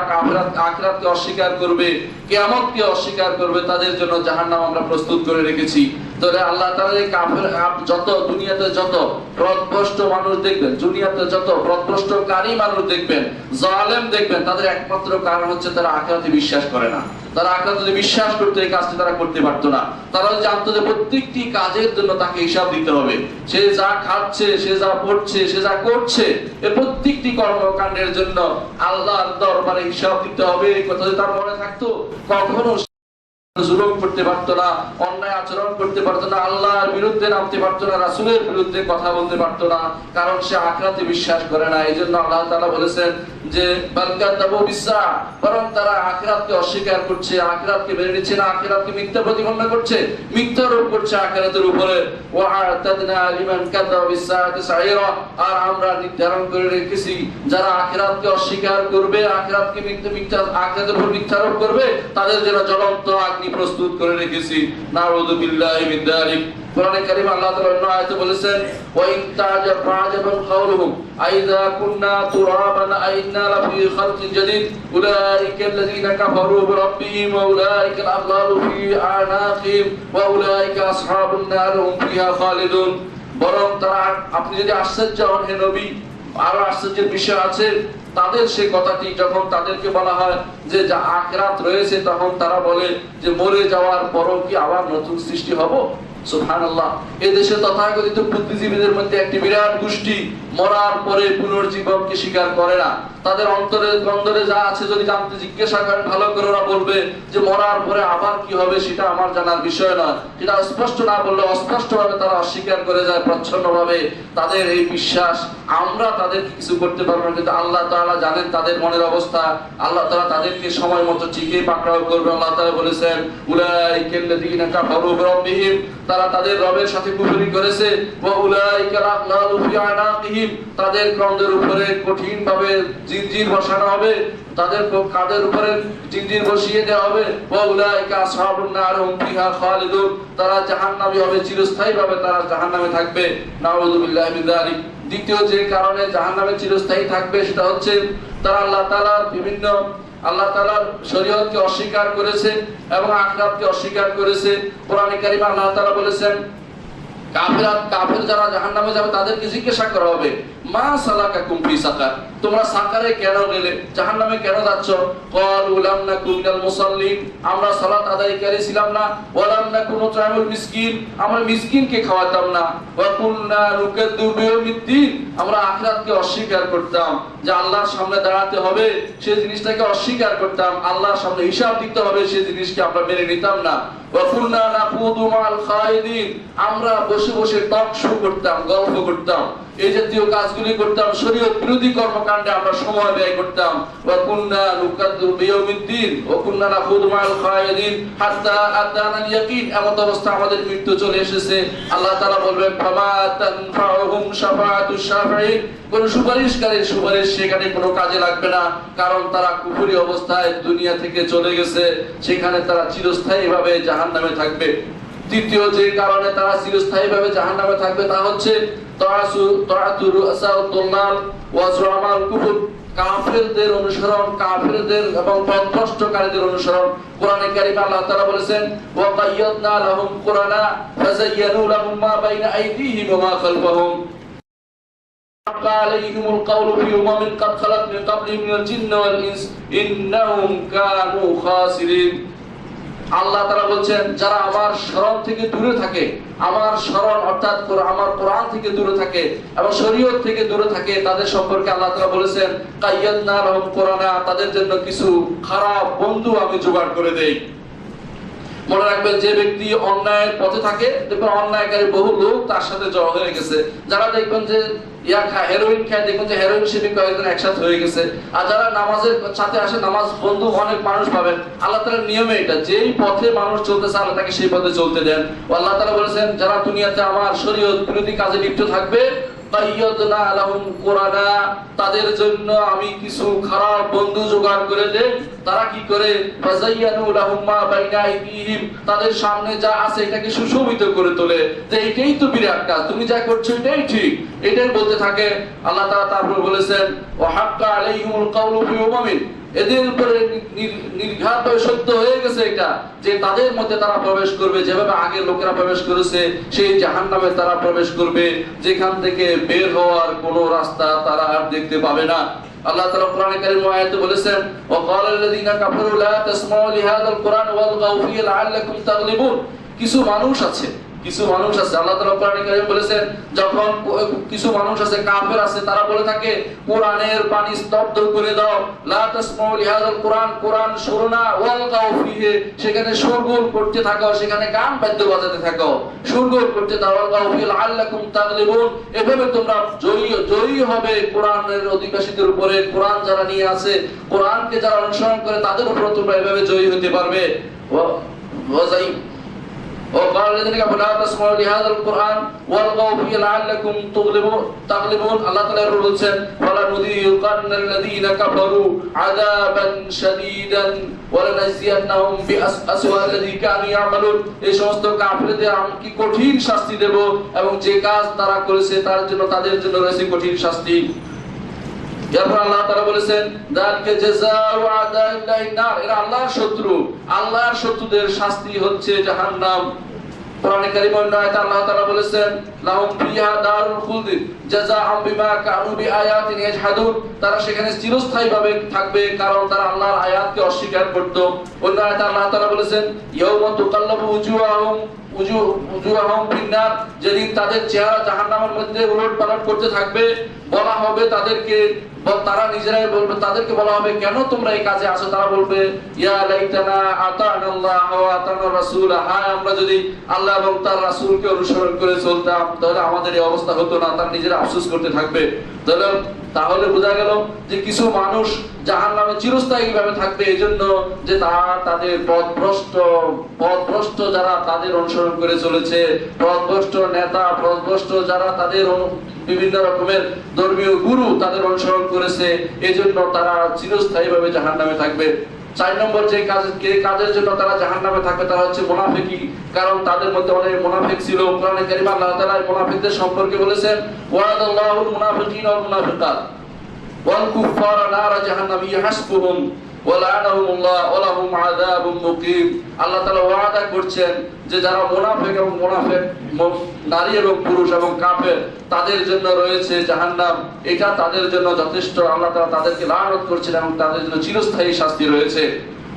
আখিরাতকে অস্বীকার করবে, কিয়ামতকে অস্বীকার করবে তাদের জন্য জাহান্নাম আমরা প্রস্তুত করে রেখেছি। তাহলে আল্লাহ তাআলা এই কাফের যত দুনিয়াতে যত পথভ্রষ্ট মানুষ দেখবেন, দুনিয়াতে যত পথভ্রষ্টকারী মানুষ দেখবেন, জালেম দেখবেন, তাদের একমাত্র কারণ হচ্ছে তারা আখিরাতে বিশ্বাস করে না। তারা আখিরাতে যদি বিশ্বাস করতে এই কাজটি তারা করতে পারতো না। তারা জানতো যে প্রত্যেকটি কাজের জন্য তাকে হিসাব দিতে হবে, সে যা খাচ্ছে, সে যা পড়ছে, সে যা করছে, এই প্রত্যেকটি কর্মকাণ্ডের জন্য আল্লাহর দরবারে হিসাব দিতে হবে। এই কথা যদি তার মনে থাকতো কখনো জুলুম করতে পারতো না, অন্যায় আচরণ করতে পারতো না, আল্লাহর বিরুদ্ধে নামতে পারতো না, রাসূলের বিরুদ্ধে কথা বলতে পারতো না, কারণ সে আখিরাতে বিশ্বাস করে না। এইজন্য আল্লাহ তাআলা বলেছেন যে বাল কাযাবু বিস-সাআ, বরং তারা আখিরাতকে অস্বীকার করছে, আখিরাতকে মেনে নিচ্ছে না, আখিরাতকে মিথ্যা প্রতিপন্ন করছে, মিথ্যা রূপ করছে আখিরাতের উপরে। ওয়া আ'তাদনা লিমান কাযাবা বিস-সাআতি সাঈরা, আর আমরা নির্ধারণ করে রেখেছি যারা আখিরাতকে অস্বীকার করবে, আখিরাতকে মিথ্যা আখিরাতের উপর মিথ্যা রূপ করবে তাদের জন্য জ্বলন্ত আগুন প্রস্তুত করে রেখেছি। নাউযু বিল্লাহি মিন যালিক। কোরআনে কারীমে আল্লাহ তাআলা অন্য আয়াতে বলেছেন ওয়া ইন তা'জাবান কাওলুহুম আইযা কুননা তুরাবান আইন্না লাফি খালকিন জাদীদ উলাইকাল্লাযীনা কাফারু বিরাব্বিহিম ওয়া উলাইকাল আগলালু ফি আ'নাকিহিম ওয়া উলাইকা আসহাবুন নার হুম ফিহা খালিদুন। বরং তারা, আপনি যদি আশ্চর্য হন হে নবী, আরো আশ্চর্যের বিষয় আছে। তাদের সেই কথাটি যখন তাদেরকে বলা হয় যে যা আখিরাত রয়েছে, তখন তারা বলে যে মরে যাওয়ার পরও কি আবার নতুন সৃষ্টি হব? সুবহানাল্লাহ। এই দেশে তথাকথিত বুদ্ধিজীবীদের মধ্যে একটি বিরাট গোষ্ঠী মরার পরে পুনর্জীবনকে স্বীকার করে না। তাদের অন্তরে যা আছে যদি জানতে জিজ্ঞাসা করেন ভালো করে, ওরা বলবে যে মরার পরে আবার কি হবে সেটা আমার জানার বিষয় নয়। সেটা স্পষ্ট না বললে অস্পষ্টভাবে তারা অস্বীকার করে যায় প্রচ্ছন্নভাবে। তাদের এই বিশ্বাস আমরা তাদের কিছু করতে পারবো না, কিন্তু আল্লাহ তাআলা জানেন তাদের মনের অবস্থা। আল্লাহ তাআলা তাদেরকে সময় মতো ঠিকই পাকড়াও করবে। আল্লাহ তাআলা বলেছেন উলাইকাল্লাযীনা কাফারু বিরাব্বিহিম, তারা তাদের রবের সাথে কুফরি করেছে, ওয়া উলাইকাল আগলালু ফি আ'নাকিহিম, তাদের কন্দের উপরে কঠিন ভাবে জিনজির বসানো হবে, তাদের কাঁধের উপরে জিনজির বসিয়ে দেওয়া হবে। ওয়া উলাইকা আসহাবুন নার হুম ফিহা খালিদুন, তারা জাহান্নামী হবে, চিরস্থায়ী ভাবে তারা জাহান্নামে থাকবে। নাউযু বিল্লাহি মিন যালিক। দ্বিতীয় যে কারণে জাহান্নামে চিরস্থায়ী থাকবে সেটা হচ্ছে তারা আল্লাহ তাআলার শরীয়তকে অস্বীকার করেছে এবং আখিরাতকে অস্বীকার করেছে। কোরআনে কারীমে আল্লাহ তাআলা বলেছেন কাফের যারা জাহান্নামে যাবে তাদেরকে জিজ্ঞাসা করা হবে, মা সালাকাকুম ফি সাকার, তোমরা সাকারে কেন গেলে, জাহান্নামে কেন যাচ্ছ? ক্বালু লাম নাকু মিনাল মুসাল্লিন, আমরা সালাত আদায়কারী ছিলাম না। ওয়া লাম নাকু নুত'ইমুল মিসকিন, আমরা মিসকিনকে খাওয়াতাম না। ওয়া কুননা নুকাদ্দিবু বিয়াউমিদ্দিন, আমরা আখিরাতকে অস্বীকার করতাম, যে আল্লাহর সামনে দাঁড়াতে হবে সেই জিনিসটাকে অস্বীকার করতাম, আল্লাহর সামনে হিসাব দিতে হবে সেই জিনিসকে আমরা মেনে নিতাম না। ওয়া কুননা নাকুদু মা'আল খায়দিন, আমরা বসে বসে টক শো করতাম, গল্প করতাম, এই জাতীয় কাজগুলি করতাম, শরীয়ত বিরোধী কর্মকাণ্ডে আমরা সময় ব্যয় করতাম। ওয়া কুননা নুকাদ্দিবু বিয়াউমিদ্দিন ওয়া কুননা নাখুদু মা'আল খায়দিন হাত্তা আতানাল ইয়াকিন, এমন অবস্থা আমাদের মৃত্যু চলে এসেছে। আল্লাহ তাআলা বলবেন, ফামা তানফাউহুম শাফাআতুশ শাফিঈন, কোন সুপারিশকারীর সুপারিশ সেখানে কোনো কাজে লাগবে না, কারণ তারা কুফরি অবস্থায় দুনিয়া থেকে চলে গেছে, সেখানে তারা চিরস্থায়ীভাবে জাহান্নামে থাকবে। তৃতীয় যে কারণে তারা চিরস্থায়ীভাবে জাহান্নামে থাকবে তা হচ্ছে তাআতুর রাসাউদ্দুল্লাল ওয়া জুআমাল কুফর, কাফেরদের অনুসরণ, কাফেরদের এবং পথভ্রষ্টকারীদের অনুসরণ। কোরআনে কারীমে আল্লাহ তাআলা বলেছেন, ওয়া কায়্যাদনা লাহুম কুরানা ফাযায়্যানু লাহুম মা বাইনা আইদিহিম ওয়া মা খালফাহুম হাক্কা আলাইহিমুল কাওলু ফি উমামিন কাদ খালাত মিন ক্বাবলিহিম মিনাল জিন্নি ওয়াল ইনস ইন্নাহুম কানু খাসিরিন। আল্লাহ তাআলা বলছেন, যারা আমার শরণ থেকে দূরে থাকে, আমার শরণ অর্থাৎ আমার কোরআন থেকে দূরে থাকে এবং শরীয়ত থেকে দূরে থাকে, তাদের সম্পর্কে আল্লাহ তাআলা বলেছেন, কায়্যাদনা লাহুম কুরানা, তাদের জন্য কিছু খারাপ বন্ধু আমি জোগাড় করে দেই। মনে রাখবেন, যে ব্যক্তি অন্যায়ের পথে থাকে, দেখবেন অন্যায়কারী বহু লোক তার সাথে জড়ো হয়ে গেছে। যারা দেখবেন যে হেরোইন খায়, দেখবেন যে হেরোইন সেবী কয়েকজন একসাথে হয়ে গেছে। আর যারা নামাজের সাথে আসে, নামাজ বন্ধু অনেক মানুষ পাবেন। আল্লাহ তাআলার নিয়মে এটা, যেই পথে মানুষ চলতেছে আল্লাহ তাকে সেই পথে চলতে দেন। আল্লাহ তাআলা বলেছেন, যারা দুনিয়াতে আমার শরীয়ত বিরোধী কাজে লিপ্ত থাকবে, কায়্যাদনা লাহুম কুরানা, তাদের জন্য আমি কিছু খারাপ বন্ধু জোগাড় করে দেই। তারা কি করে? ফাযায়্যানু লাহুম মা বাইনা আইদিহিম, তাদের সামনে যা আছে এটাকে সুশোভিত করে তোলে, যে এটাই তো বিরাট কাজ, তুমি যা করছো এটাই ঠিক, এটাই বলতে থাকে। আল্লাহ তাআলা তারপর বলেছেন, ওয়া হাক্কা আলাইহিমুল কাওলু ফি উমামিন, এদের উপরে নির্ঘাতভাবে সত্য হয়ে গেছে এটা, যে তাদের মধ্যে তারা প্রবেশ করবে, যেভাবে আগের লোকেরা প্রবেশ করেছে সেই জাহান্নামে তারা প্রবেশ করবে, যেখান থেকে বের হওয়ার কোনো রাস্তা তারা আর দেখতে পাবে না। আল্লাহ তাআলা কোরআনে কারীম আয়াতে বলেছেন, ওয়া ক্বালাল্লাযীনা কাফারু লা তাসমাউ লিহাযাল কুরআন ওয়ালগাউ ফীহি লাআল্লাকুম তাগলিবুন। কিছু মানুষ আছে আল্লাহ তাআলা কোরআনে কারীমে বলেছেন, যখন কিছু মানুষ আছে, কাফের আছে, তারা বলে থাকে, কোরআনের বাণী স্তব্ধ করে দাও, লা তাসমাউ লিহাযাল কুরআন, কোরআন শোনো না, ওয়ালগাউ ফীহি, সেখানে শোরগোল করতে থাকো, সেখানে গান বাদ্য বাজাতে থাকো, শোরগোল করতে দাও, ওয়ালগাউ ফীহি লাআল্লাকুম তাগলিবুন, এভাবে তোমরা জয়ী হবে কোরআনের অধিবাসীদের উপরে। কোরআন যারা নিয়ে আছে, কোরআনকে যারা অনুসরণ করে, তাদের উপর তোমরা এভাবে জয়ী হতে পারবে। وقال الذين كفروا لا تسمعوا لهذا القرآن والغوا فيه لعلكم تغلبون। আল্লাহ তাআলা বলেছেন, وَلَنُذِيقَنَّ الَّذِينَ كَفَرُوا عَذَابًا شَدِيدًا وَلَنَجْزِيَنَّهُم بِأَسْوَأِ الَّذِي كَانُوا يَعْمَلُونَ। এই সমস্ত কাফেরদের আমি কি কঠিন শাস্তি দেব, এবং যে কাজ তারা করেছে তার জন্য তাদের জন্য রয়েছে কঠিন শাস্তি। এরপর আল্লাহ তাআলা বলেছেন, যালিকা জাযাউ আদাইল্লাহিন নার, এরা আল্লাহর শত্রু, আল্লাহর শত্রুদের শাস্তি হচ্ছে জাহান্নাম। কোরআনে কারীমে অন্য আয়াতে আল্লাহ তাআলা বলেছেন, লাহুম ফিহা দারুল খুলদ জাযাআম বিমা কানু বিআয়াতিনা ইয়াজহাদুন, তারা সেখানে চিরস্থায়ীভাবে থাকবে, কারণ তারা আল্লাহর আয়াতকে অস্বীকার করত। অন্য আয়াতে আল্লাহ তাআলা বলেছেন, ইয়াউমা তুকাল্লাবু উজুহাহুম ফিন্নার, যেদিন তাদের চেহারা জাহান্নামের মধ্যে উলটপালট করতে থাকবে, বলা হবে তাদেরকে, তারা নিজেরাই বলবে, তাদেরকে বলা হবে, কেন তোমরা এই কাজে আসো? তারা বলবে, ইয়া লাইতানা আতানাল্লাহ ওয়া আতানার রাসূল, হায় আমরা যদি আল্লাহ এবং তার রাসূলকে অনুসরণ করে চলতাম, তাহলে আমাদের এই অবস্থা হতো না। তারা নিজেরা আফসোস করতে থাকবে। তাহলে বোঝা গেল যে কিছু মানুষ জাহান্নামে চিরস্থায়ীভাবে থাকবে, এজন্য যে তারা তাদের পথভ্রষ্ট যারা তাদের অনুসরণ করে চলেছে, পথভ্রষ্ট নেতা, পথভ্রষ্ট যারা তাদের বিভিন্ন রকমের ধর্মীয় গুরু তাদের অনুসরণ করেছে, এজন্য তারা চিরস্থায়ীভাবে জাহান্নামে থাকবে। 4 নম্বর যে কাজের জন্য তারা জাহান্নামে থাকবে তারা হচ্ছে মুনাফিকি, কারণ তাদের মধ্যে অনেক মুনাফিক ছিল। কোরআনে কারীমে আল্লাহ তাআলা মুনাফিকদের সম্পর্কে বলেছেন, ওয়াদাল্লাহুল মুনাফিকিনা ওয়াল মুনাফিকাত ওয়াল কুফারা নারা জাহান্নাম ইয়াহসবুহুম ওয়ালানাহুমুল্লাহ ওয়া লাহুম আযাবুম মুকিম। আল্লাহ তাআলা ওয়াদা করছেন যে যারা মুনাফিক এবং মুনাফিক নারী এবং পুরুষ এবং কাফের তাদের জন্য রয়েছে জাহান্নাম, এটা তাদের জন্য যথেষ্ট। আল্লাহ তাআলা তাদেরকে লানত করছেন এবং তাদের জন্য চিরস্থায়ী শাস্তি রয়েছে।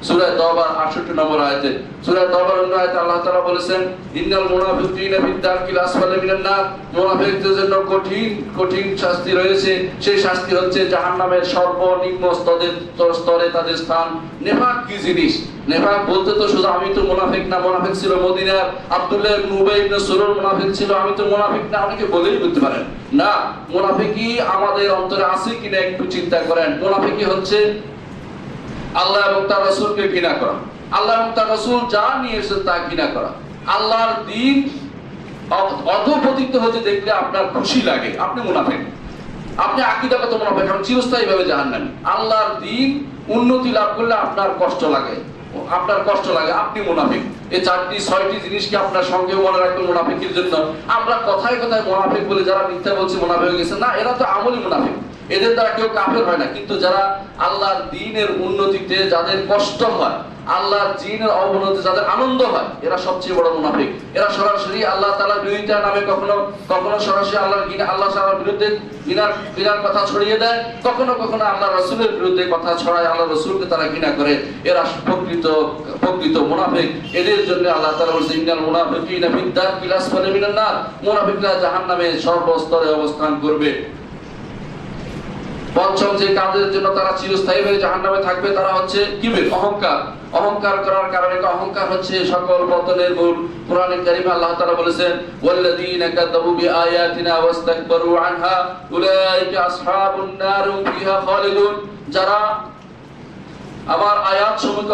সূরা তাওবার 68 নম্বর আয়াতে, সূরা তাওবার অন্য আয়াতে আল্লাহ তাআলা বলেছেন ইন্নাল মুনাফিকিনা ফিদ-দারকিল আসফালি মিনান নার, মুনাফিকদের জন্য কঠিন কঠিন শাস্তি রয়েছে। সেই শাস্তি হচ্ছে জাহান্নামের সর্বনিম্ন স্তরে তাদের স্থান। নেফাক কি জিনিস? নেফাক বলতে তো শুধু আমি তো মুনাফিক না, মুনাফিক ছিল মদিনার আব্দুল্লাহ ইবনে উবাই ইবনে সুলুল মুনাফিক ছিল, আমি তো মুনাফিক না অনেকে বলেই বলতে পারেন না। মুনাফিকি আমাদের অন্তরে আছে কিনা একটু চিন্তা করেন। মুনাফিকি হচ্ছে আল্লাহ এবং তার রাসূলকে ঘৃণা করা, আল্লাহ এবং তার রাসূল যা নিয়ে এসেছেন তা ঘৃণা করা, আল্লাহর দ্বীন অধঃপতিত হতে দেখলে আপনার খুশি লাগে, আপনি মুনাফিক। আপনি আকীদাগত মুনাফিক, আপনি চিরস্থায়ীভাবে জাহান্নামী। আল্লাহর দ্বীন উন্নতি লাভ করলে আপনার কষ্ট লাগে, আপনি মুনাফিক। এই 4টি-6টি জিনিসকে আপনার সঙ্গে মনে রাখবেন মুনাফিকের জন্য। আমরা কথায় কথায় মুনাফিক বলে যারা মিথ্যা বলছে মুনাফিক হয়ে গেছে, না, এরা তো আমলি মুনাফিক, এদের দ্বারা কেউ কাফের হয় না। কিন্তু যারা আল্লাহর দ্বীনের উন্নতিতে যাদের কষ্ট হয়, আল্লাহর দ্বীনের অবনতি যাদের আনন্দ হয়, এরা সবচেয়ে বড় মুনাফিক। এরা সরাসরি আল্লাহ তাআলার বিরোধিতার নামে কখনো কখনো সরাসরি আল্লাহ তাআলার বিরুদ্ধে ঘৃণার কথা ছড়িয়ে দেয়, কখনো কখনো আল্লাহ রাসূলের বিরুদ্ধে কথা ছড়ায়, আল্লাহ রাসূলকে তারা ঘৃণা করে। এরা প্রকৃত মুনাফিক। এদের জন্য আল্লাহ তাআলা বলেছেন ইন্নাল মুনাফিকিনা ফিদ-দারকিল আসফালি মিনান নার, মুনাফিকরা জাহান্নামের সর্বস্তরে অবস্থান করবে। পঞ্চম যে কাজের জন্য তারা চিরস্থায়ীভাবে জাহান্নামে থাকবে তারা হচ্ছে কিবির, অহংকার। অহংকার করার কারণে, অহংকার হচ্ছে সকল পতনের মূল। কোরআনে কারীমে আল্লাহ তাআলা বলেছেন ওয়াল্লাযীনা কাযাবু বিআয়াতিনা ওয়াস্তাকবারু আনহা উলাইকা আসহাবুন নার হুম ফিহা খালিদুন, যারা আমার আয়াতসমূহকে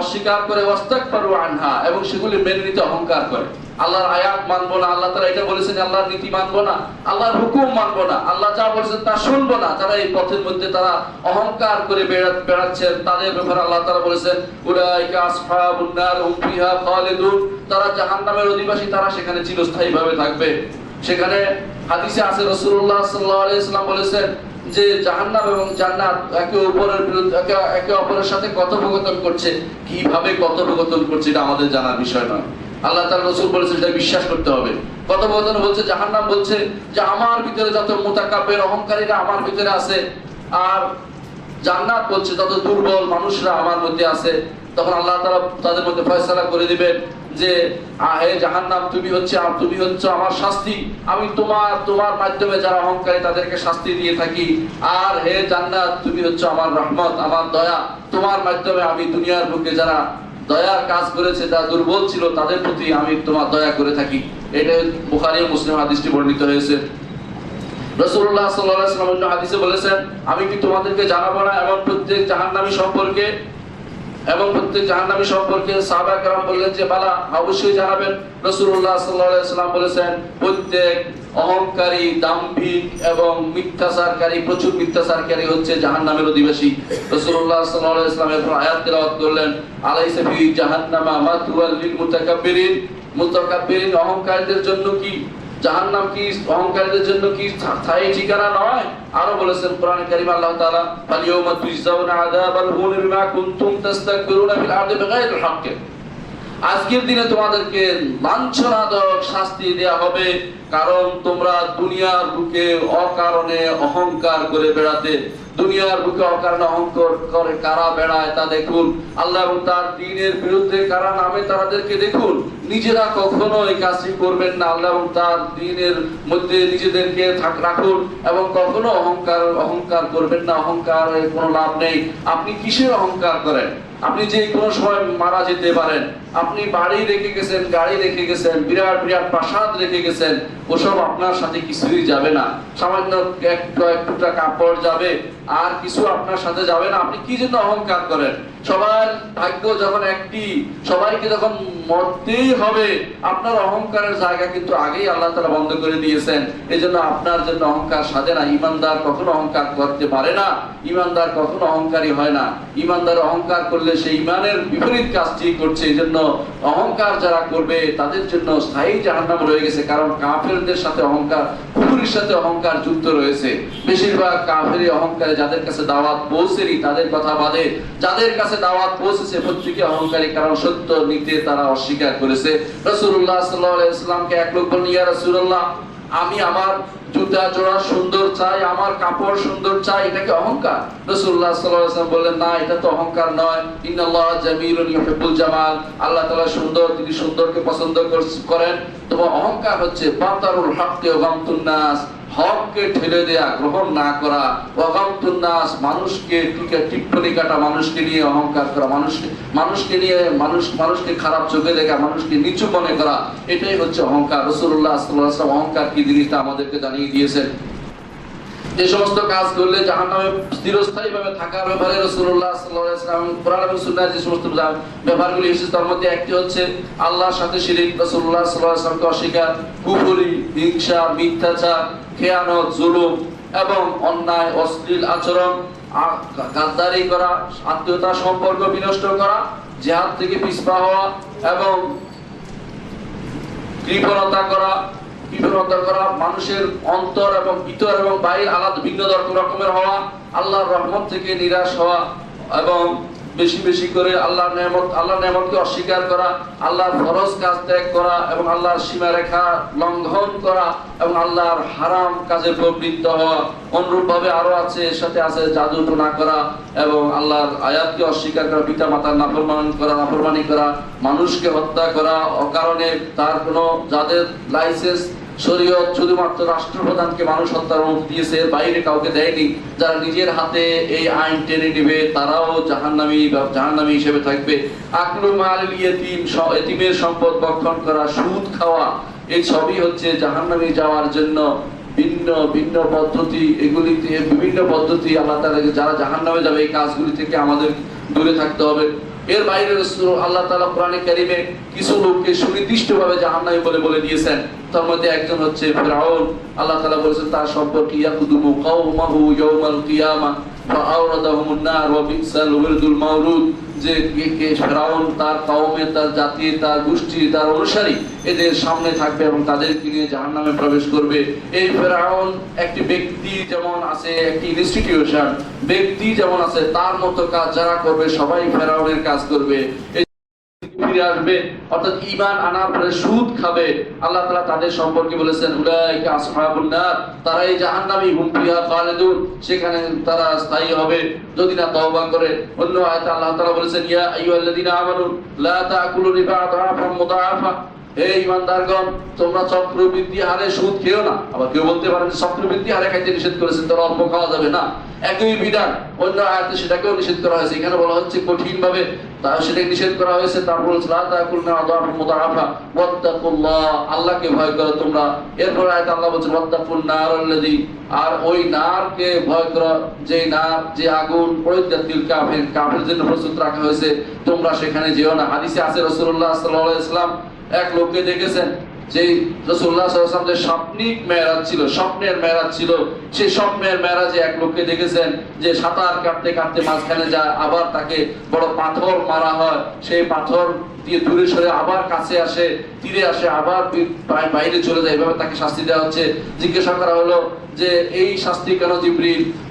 অস্বীকার করে ওয়াস্তাকবারু আনহা এবং সেগুলি মেনে নিতে অহংকার করে। আল্লাহর আয়াত মানবো না, আল্লাহ তাআলা এটা বলেছেন, আল্লাহর নীতি মানবো না, আল্লাহর হুকুম মানবো না, আল্লাহ যা বলেছেন তা শুনবো না, যারা এই পথের মধ্যে তারা অহংকার করে বেড়াচ্ছেন, তাদের ব্যাপারে আল্লাহ তাআলা বলেছেন উলাইকা আসহাবুন নার হুম ফিহা খালিদুন, তারা জাহান্নামের অধিবাসী, তারা সেখানে চিরস্থায়ীভাবে থাকবে। সেখানে হাদিসে আছে রাসূলুল্লাহ সাল্লাল্লাহু আলাইহি ওয়াসাল্লাম বলেছেন যে জাহান্নাম এবং জান্নাত একে অপরের সাথে কথোপকথন করছে। কিভাবে কথোপকথন করছে এটা আমাদের জানার বিষয় নয়। আল্লাহ তাআলা রাসূল বলেছেন এটা বিশ্বাস করতে হবে। কথোপকথন বলছে, জাহান্নাম বলছে যে আমার ভিতরে যত মুতাকাব্বির অহংকারীরা আমার ভিতরে আছে, আর জান্নাত বলছে যত দুর্বল মানুষরা আমার মধ্যে আছে। তখন আল্লাহ তাআলা তাদের মধ্যে ফয়সালা করে দিবেন যে হে জাহান্নাম, তুমি হচ্ছে আমার শাস্তি, আমি তোমার মাধ্যমে যারা অহংকারী তাদেরকে শাস্তি দিয়ে থাকি। আর হে জান্নাত, তুমি হচ্ছে আমার রহমত, আমার দয়া, তোমার মাধ্যমে আমি দুনিয়ার বুকে যারা দয়ার কাজ করেছে, যারা দুর্বল ছিল তাদের প্রতি আমি তোমার দয়া করে থাকি। এটা বুখারী ও মুসলিম হাদিসটি বর্ণিত হয়েছে। রাসূলুল্লাহ সাল্লাল্লাহু আলাইহি ওয়াসাল্লাম হাদিসে বলেছেন আমি কি তোমাদেরকে জানাবো না এমন প্রত্যেক জাহান্নামী সম্পর্কে? সাহাবা কেরাম বললেন যে বালা, অবশ্যই জানাবেন। রাসূলুল্লাহ সাল্লাল্লাহু আলাইহি ওয়াসাল্লাম বলেছেন প্রত্যেক অহংকারী, দাম্ভিক এবং প্রচুর মিথ্যাচারকারী হচ্ছে জাহান্নামের অধিবাসী। রাসূলুল্লাহ সাল্লাল্লাহু আলাইহি ওয়াসাল্লাম এরপর আয়াত তেলাওয়াত করলেন আলাইসা ফি জাহান্নামা মাথওয়াল লিল মুতাকাব্বিরিন, অহংকারীদের জন্য কি জাহান্নাম কি অহংকারীদের জন্য কি স্থায়ী ঠিকানা নয়? আরো বলেছেন কোরআনে কারীমে আল্লাহ তাআলা ফালিয়াউমা তুজজাউনা আযাবাল হুন বিমা কুনতুম তাস্তাকবিরুনা ফিল আরদি বিগাইরিল হক, আজকের দিনে তোমাদেরকে লাঞ্ছনাদায়ক শাস্তি দেয়া হবে, কারণ তোমরা দুনিয়ার বুকে অকারণে অহংকার করে বেড়াতে। দুনিয়ার বুকে অকারণে অহংকার করে কারা বেড়ায় তা দেখুন। আল্লাহ এবং তার দ্বীনের বিরুদ্ধে কারা নামে তাদেরকে দেখুন। নিজেরা কখনো এই কাজটি করবেন না, আল্লাহ এবং তার দ্বীনের মধ্যে নিজেদেরকে রাখুন এবং কখনো অহংকার করবেন না। অহংকারের কোনো লাভ নেই। আপনি কিসের অহংকার করেন? আপনি যে কোনো সময় মারা যেতে পারেন। আপনি বাড়ি রেখে গেছেন, গাড়ি রেখে গেছেন, বিরাট বিরাট প্রাসাদ রেখে গেছেন, ওসব আপনার সাথে কিছুই যাবে না। সামান্য এক টুকরা কাপড় যাবে, আর কিছু আপনার সাথে যাবে না। আপনি কি জন্য অহংকার করেন? সবার ভাগ্য যখন একটি, সবাইকে যখন মরতেই হবে, আপনার অহংকারের জায়গা কিন্তু আগেই আল্লাহ তাআলা বন্ধ করে দিয়েছেন। এজন্য আপনার জন্য অহংকার সাজে না। ঈমানদার কখনো অহংকার করতে পারে না, ঈমানদার কখনো অহংকারী হয় না। ঈমানদার অহংকার করলে সে ঈমানের বিপরীত কাজটি করছে। এজন্য অহংকার যারা করবে তাদের জন্য স্থায়ী জাহান্নাম রয়ে গেছে। কারণ কাফেরদের সাথে অহংকার, কুফরের সাথে অহংকার যুক্ত রয়েছে। বেশিরভাগ কাফেরই অহংকারে যাদের কাছে দাওয়াত পৌঁছেনি তাদের কথা বাদে যাদের কাছে দাওয়াত পৌঁছেছে প্রত্যেকে অহংকারী, কারণ সত্য নিতে তারা অস্বীকার করেছে। রাসূলুল্লাহ সাল্লাল্লাহু আলাইহি ওয়াসাল্লামকে এক লোক বলল, ইয়া রাসূলুল্লাহ, আমি আমার জুতা জোড়া সুন্দর চাই, আমার কাপড় সুন্দর চাই, এটা কি অহংকার? রাসূলুল্লাহ সাল্লাল্লাহু আলাইহি ওয়াসাল্লাম বললেন, না, এটা তো অহংকার নয়। ইন্নাল্লাহ জামিলুন ইউহিব্বুল জামাল, আল্লাহ তাআলা সুন্দর, তিনি সুন্দরকে পছন্দ করেন। তোমার অহংকার হচ্ছে বাতারুল হককে ওয়া গামতুন নাস, হককে ঠেলে দেয়া, গ্রহণ না করা, ওয়া গামতুন নাস, মানুষকে টিপ্পনি কাটা, মানুষকে নিয়ে অহংকার করা, মানুষকে নিয়ে মানুষকে খারাপ চোখে দেখা, মানুষকে নিচু মনে করা, এটাই হচ্ছে অহংকার। রাসূলুল্লাহ সাল্লাল্লাহু আলাইহি ওয়াসাল্লাম অহংকার কি জিনিসটা আমাদেরকে জানিয়ে দিয়েছেন। যে সমস্ত কাজ করলে জাহান্নামে চিরস্থায়ীভাবে থাকার ব্যাপারে রাসূলুল্লাহ সাল্লাল্লাহু আলাইহি ওয়াসাল্লাম কোরআন এবং সুন্নাহয় যে সমস্ত ব্যাপারগুলি এসেছে তার মধ্যে একটি হচ্ছে আল্লাহর সাথে শিরক, রাসূলুল্লাহ সাল্লাল্লাহু আলাইহি ওয়াসাল্লামকে অস্বীকার, কুফরি, হিংসা, মিথ্যাচার, খেয়ানত, জুলুম এবং অন্যায় অশ্লীল আচরণ, গাদ্দারি করা, আত্মীয়তার সম্পর্ক বিনষ্ট করা, জিহাদ থেকে পিছপা হওয়া এবং কৃপণতা করা, মানুষের অন্তর এবং ভিতর এবং বাইরে আলাদা ভিন্ন রকমের হওয়া, আল্লাহর রহমত থেকে নিরাশ হওয়া এবং বেশি বেশি করে আল্লাহর নেয়ামতকে অস্বীকার করা, আল্লাহর ফরজ কাজ ত্যাগ করা এবং আল্লাহর সীমারেখা লঙ্ঘন করা এবং আল্লাহর হারাম কাজে প্রবৃত্ত হওয়া। অনুরূপভাবে আরো আছে, এর সাথে আছে জাদু টোনা করা এবং আল্লাহর আয়াতকে অস্বীকার করা, পিতা মাতার নাফরমানি করা, মানুষকে হত্যা করা অকারণে, তার কোনো যাদের লাইসেন্স শরীয়ত শুধুমাত্র রাষ্ট্রপ্রধানকে মানুষ হত্যার অনুমতি দিয়েছে, এর বাইরে কাউকে দেয়নি, যারা নিজের হাতে এই আইন টেনে নেবে তারাও জাহান্নামী হিসেবে থাকবে। আকলু মালিল ইয়াতীম, এতিমের সম্পদ ভক্ষণ করা, সুদ খাওয়া, এই সবই হচ্ছে জাহান্নামী যাওয়ার জন্য ভিন্ন ভিন্ন পদ্ধতি। এগুলিতে বিভিন্ন পদ্ধতি, আল্লাহ তাআলা যারা জাহান্নামে যাবে এই কাজগুলি থেকে আমাদের দূরে থাকতে হবে। এর বাইরে আল্লাহ তাআলা কোরআনে কারীমে কিছু লোককে সুনির্দিষ্টভাবে জাহান্নামী বলে দিয়েছেন। তার মধ্যে একজন হচ্ছে ফিরআউন। আল্লাহ তাআলা বলেছেন তার সম্পর্কে, ইয়াকুদুমু কওমাহু ইয়াওমাল কিয়ামা ফাআওরাদাহুমুন নার ওয়া বিসাল ওয়ারদুল মাওরুদ, যে ফিরআউন তার কওমে, তার জাতি, তার গোষ্ঠী, তার অনুসারী এদের সামনে থাকবে এবং তাদেরকে নিয়ে জাহান্নামে প্রবেশ করবে। এই ফিরআউন একটি ব্যক্তি যেমন আছে, একটি ইনস্টিটিউশন ব্যক্তি যেমন আছে, তার মতো কাজ যারা করবে সবাই ফিরআউনের কাজ করবে, ফিরে আসবে, অর্থাৎ ঈমান আনার পরে সুদ খাবে। আল্লাহ তাআলা তাদের সম্পর্কে বলেছেন, উলাইকা আসহাবুন নার, তারাই জাহান্নামী, হুম ফিহা খালিদুন, সেখানে তারা স্থায়ী হবে যদি না তওবা করে। অন্য আয়াতে আল্লাহ তাআলা বলেছেন, ইয়া আইয়ুহাল্লাযীনা আমানু লা তাকুলু রিবা আদআফান মুদাআফা, হে ঈমানদারগণ, তোমরা চক্রবৃদ্ধি হারে সুদ খেও না। আবার কেউ বলতে পারেন চক্রবৃদ্ধি হারে খাইতে নিষেধ করেছেন, তাহলে অল্প খাওয়া যাবে না। একই বিধান অন্য আয়াতে সেটাকেও নিষেধ করা হয়েছে। এখানে বলা হচ্ছে কঠিন ভাবে সেটাকে নিষেধ করা হয়েছে। তারপর লা তাকুলু আদআফান মুদাআফা ওয়াত্তাকুল্লাহ, আল্লাহকে ভয় করো তোমরা। এরপর আয়াতে আল্লাহ বলেছেন ওয়াত্তাকুন নারাল্লাযী, আর ওই নারকে ভয় করো, যে নার, যে আগুন উইদ্দাতিল কাফির জন্য প্রস্তুত রাখা হয়েছে, তোমরা সেখানে যেও না। হাদিসে আছে রাসূলুল্লাহ সাল্লাল্লাহু আলাইহি ওয়াসাল্লাম এক লোককে দেখেছেন, যে রাসূলুল্লাহ সাল্লাল্লাহু আলাইহি ওয়াসাল্লাম যে স্বপ্নের মেরাজ ছিল, সেই স্বপ্নের মেরাজে এক লোককে দেখেছেন যে সাঁতার কাটতে কাটতে মাঝখানে যায়, আবার তাকে বড় পাথর মারা হয়, সেই পাথর দিয়ে দূরে সরে আবার কাছে আসে, তীরে আসে, আবার বাইরে চলে যায়, এভাবে তাকে শাস্তি দেওয়া হচ্ছে। জিজ্ঞাসা করা হলো যে এই শাস্তি কেন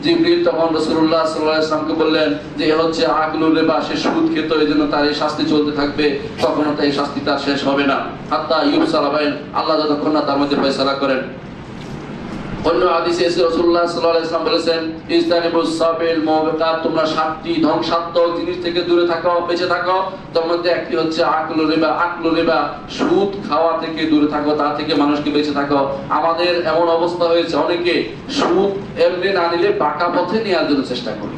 জিবরিল তখন রাসূলুল্লাহ সাল্লাল্লাহু আলাইহি ওয়াসাল্লামকে বললেন যে এ হচ্ছে আকলুর রিবা, সে সুদ খেত, এজন্য তার এই শাস্তি চলতে থাকবে, কখনো তার এই শাস্তি তার শেষ হবে না, হাত্তা ইউফসালা বাইন, আল্লাহ যতক্ষণ না তার মধ্যে ফয়সালা করেন। অন্য হাদিসে এসে রাসূলুল্লাহ সাল্লাল্লাহু আলাইহি ওয়াসাল্লাম বলেছেন, ইসতানিবুস সাবিল মুবিকাত, তোমরা 7টি ধ্বংসাত্মক জিনিস থেকে দূরে থাকো, বেঁচে থাকো। তার মধ্যে একটি হচ্ছে আকলুর রিবা, সুদ খাওয়া থেকে দূরে থাকো, তা থেকে মানুষকে বেঁচে থাকো। আমাদের এমন অবস্থা হয়েছে, অনেকে সুদ এমনি না নিলে পাকা পথে নেওয়ার জন্য চেষ্টা করে।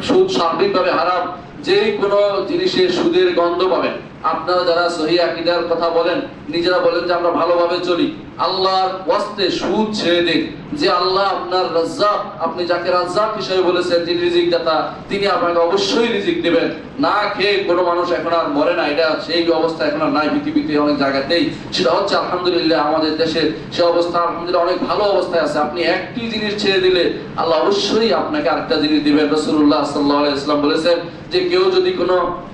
সুদ সার্বিকভাবে হারাম, যে কোনো জিনিসে সুদের গন্ধ পাবেন। আপনারা যারা সহিহ আকীদার কথা বলেন, নিজেরা বলেন যে আমরা ভালোভাবে চলি, আল্লাহর ওয়াস্তে সুদ ছেড়ে দিন। যে আল্লাহ আপনার রাজ্জাক, আপনি যাকে রাজ্জাক হিসেবে বলেছেন, যিনি রিজিক দাতা, তিনি আপনাকে অবশ্যই রিজিক দেবেন। না খেয়ে কোনো মানুষ এখন আর মরে না, এটা সেই অবস্থা এখন আর নাই পৃথিবীতে অনেক জায়গাতেই। সেটা হচ্ছে আলহামদুলিল্লাহ আমাদের দেশের সে অবস্থা আলহামদুলিল্লাহ অনেক ভালো অবস্থায় আছে। আপনি একটি জিনিস ছেড়ে দিলে আল্লাহ অবশ্যই আপনাকে আরেকটা জিনিস দিবেন। রাসূলুল্লাহ সাল্লাল্লাহু আলাইহি ওয়াসাল্লাম বলেছেন যে কেউ যদি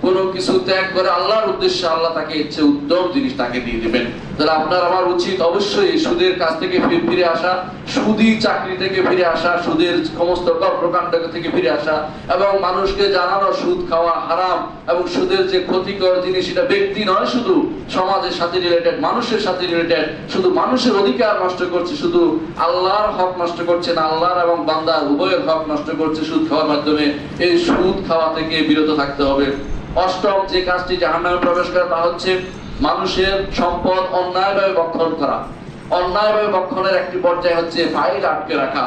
কোনো কিছু ত্যাগ করে আল্লাহর উদ্দেশ্যে, আল্লাহ তাকে ইচ্ছে উত্তম জিনিস তাকে দিয়ে দিবেন। তাহলে আপনার আমার উচিত অবশ্যই সুদের কাছ থেকে ফিরে আসা, সুদী চাকরি থেকে ফিরে আসা, সুদের সমস্ত কর্মকাণ্ড থেকে ফিরে আসা, এবং মানুষকে জানানো সুদ খাওয়া হারাম এবং সুদের যে ক্ষতিকর জিনিস, এটা ব্যক্তি নয়, শুধু সমাজের সাথে রিলেটেড, মানুষের সাথে রিলেটেড, শুধু মানুষের অধিকার নষ্ট করছে, শুধু আল্লাহর হক নষ্ট করছে না, আল্লাহর এবং বান্দার উভয়ের হক নষ্ট করছে সুদ খাওয়ার মাধ্যমে। এই সুদ খাওয়া থেকে বিরত থাকতে হবে। অষ্টম যে কাজটি জাহান্নামে প্রবেশ করে তা হচ্ছে মানুষের সম্পদ অন্যায়ভাবে ভক্ষণ করা। অন্যায়ভাবে ভক্ষণের একটি পর্যায় হচ্ছে ফাইল আটকে রাখা,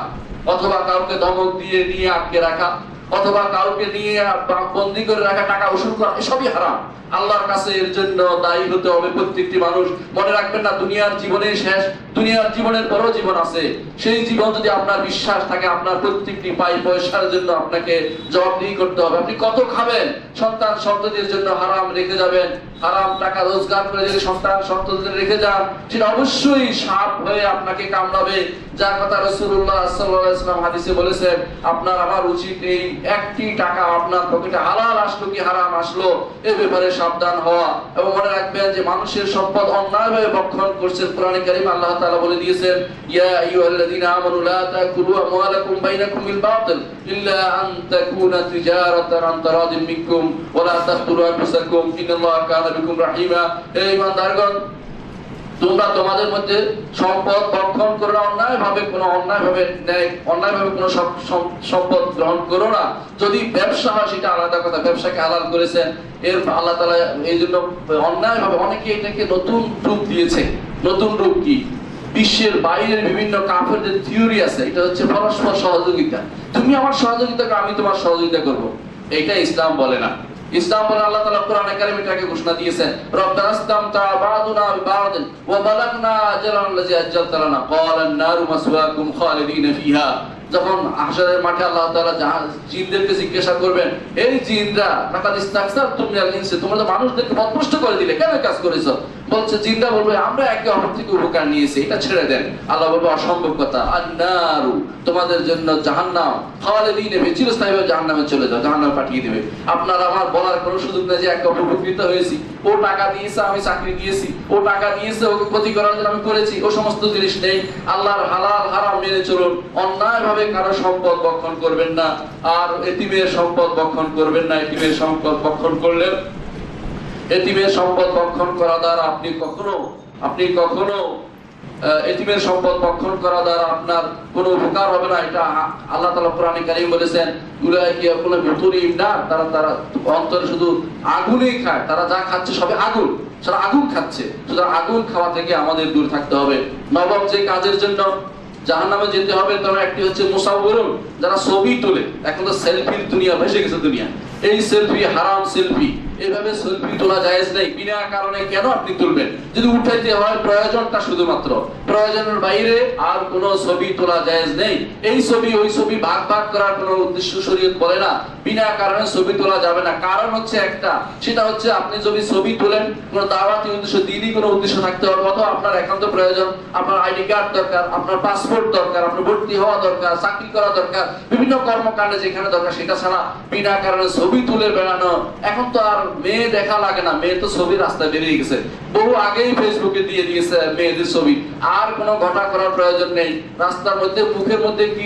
অথবা কাউকে ধমক দিয়ে নিয়ে আটকে রাখা, অথবা কাউকে নিয়ে বন্দি করে রাখা, টাকা উসুল করা, এসবই হারাম। আল্লাহর কাছে এর জন্য দায়ী হতে হবে প্রত্যেকটি মানুষ। মনে রাখবেন না দুনিয়ার জীবনেই শেষ, দুনিয়ার জীবনের বড় জীবন আছে। সেই জীবন যদি আপনার বিশ্বাস থাকে, আপনার প্রত্যেকটি পাই পয়সার জন্য আপনাকে জবাবদিহি করতে হবে। আপনি কত খাবেন, সন্তান সন্ততির জন্য হারাম রেখে যাবেন, হারাম টাকা রোজগার করে যদি সন্তান সন্ততিদের রেখে যান, সেটা অবশ্যই সাপ হয়ে আপনাকে কামড়াবে। যার কথা রাসূলুল্লাহ সাল্লাল্লাহু আলাইহি ওয়াসাল্লাম হাদিসে বলেছেন, আপনার আমার উচিত এই একটি টাকা আপনার পকেটে হালাল আসলো কি হারাম আসলো এ ব্যাপারে সাবধান হওয়া। এবং মনে রাখবেন যে মানুষের সম্পদ অন্যায়ভাবে ভক্ষণ করছেন। কোরআনে কারীম আল্লাহ তাআলা বলে দিয়েছেন, ইয়া আইয়ুহাল্লাযীনা আমানু লা তাকুলু আমওয়ালাকুম বাইনাকুম বিল বাতিল ইল্লা আন তাকুনা তিজারাতান আন তারাদিন মিনকুম ওয়া লা তাকতুলু আনফুসাকুম ইন্নাল্লাহা কানা বিকুম রাহিমা। হে ঈমানদারগণ, তোমরা তোমাদের মধ্যে সম্পদ ভক্ষণ করো না, অন্যায়ভাবে কোনো সম্পদ গ্রহণ করো না। যদি ব্যবসা হয় সেটা আলাদা কথা, ব্যবসাকে হালাল করেছেন। এর আল্লাহ তাআলা এই জন্য অন্যায়ভাবে অনেকে এটাকে নতুন রূপ দিয়েছে। নতুন রূপ কি? বিশ্বের বাইরের বিভিন্ন কাফেরদের থিওরি আছে, এটা হচ্ছে পরস্পর সহযোগিতা। তুমি আমার সহযোগিতা করো, আমি তোমার সহযোগিতা করব। এটা ইসলাম বলে না। ইসলাম বলে আল্লাহ তাআলা কোরআনে কারীমে এটাকে ঘোষণা দিয়েছেন, রব্বানা ইসতামতা বাদুনা বিবাদিন ওয়া বালাগনা আজালান লাযী আজ্জালতা লানা ক্বালান নারু মাসওয়াকুম খালিদিনা ফিহা। যখন হাশরের মাঠে আল্লাহ তাআলা জিনদেরকে জিজ্ঞাসা করবেন, এই জিনরা লাকাদ ইস্তাকসারতুম মিনাল ইনসি, তোমরা তো মানুষদেরকে পথভ্রষ্ট করে দিলে, কেন কাজ করেছো? বলছে জিনরা বলবে, আমরা একে অপর থেকে উপকার নিয়েছি, এটা ছেড়ে দেন। আল্লাহ বলবে, অসম্ভব কথা, আন-নারু, তোমাদের জন্য জাহান্নাম, খালিদিনা ফিহা, চিরস্থায়ীভাবে জাহান্নামে চলে যাও, জাহান্নামে পাঠিয়ে দিবে। আপনার আমার বলার কোনো সুযোগ নেই যে একে অপর উপকৃত হয়েছি, ও টাকা দিয়েছে আমি চাকরি দিয়েছি, ও টাকা দিয়েছে ওকে ক্ষতি করার জন্য আমি করেছি, ও সমস্ত জিনিস নেই। আল্লাহর হালাল হারাম মেনে চলুন। অন্যায়ভাবে কারো সম্পদ ভক্ষণ করবেন না, আর এতিমের সম্পদ ভক্ষণ করবেন না। এতিমের সম্পদ ভক্ষণ করলে, এতিমের সম্পদ ভক্ষণ করা দ্বারা আপনি কখনো এতিমের সম্পদ ভক্ষণ করা দ্বারা আপনার কোনো উপকার হবে না। এটা আল্লাহ তাআলা কোরআনে কারীম বলেছেন, উলাইকা ইয়াকুলুনা বিতুরিহিম নার, তারা অন্তরে শুধু আগুনই খায়, তারা যা খাচ্ছে সবে আগুন, সারা আগুন খাচ্ছে। সুতরাং আগুন খাওয়া থেকে আমাদের দূর থাকতে হবে। নবম যে কাজের জন্য জাহান্নামে যেতে হবে তার একটি হচ্ছে মুসাউবিরুন, যারা ছবি তোলে। এখন তো সেলফির দুনিয়া ভেসে গেছে দুনিয়া। এই সেলফি হারাম সেলফি, এভাবে সেলফি তোলা জায়েজ নেই। বিনা কারণে কেন আপনি তুলবেন? যদি উঠাইতে হয় প্রয়োজনটা, শুধুমাত্র প্রয়োজনের বাইরে আর কোনো ছবি তোলা জায়েজ নেই। এই ছবি ওই ছবি ভাগ ভাগ করার কোনো উদ্দেশ্য শরীয়ত বলে না। বিনা কারণে ছবি তোলা যাবে না। কারণ হচ্ছে একটা, সেটা হচ্ছে আপনি যদি ছবি তোলেন কোনো দাওয়াতি উদ্দেশ্য, দিনই কোনো উদ্দেশ্য থাকতে হবে, অথবা আপনার একান্ত প্রয়োজন, আপনার আইডি কার্ড দরকার, আপনার পাসপোর্ট দরকার, আপনার ভর্তি হওয়া দরকার, চাকরি করা দরকার, বিভিন্ন কর্মকাণ্ডে যেখানে দরকার, সেটা ছাড়া বিনা কারণে ছবি তুলে বেড়ানো। এখন তো আর মেয়ে দেখা লাগে না, মেয়ে তো ছবি রাস্তায় বেরিয়ে গেছে, বহু আগেই ফেসবুকে দিয়ে দিয়েছে মেয়েদের ছবি। আর কোনো ঘটা করার প্রয়োজন নেই। রাস্তার মধ্যে মুখের মধ্যে কি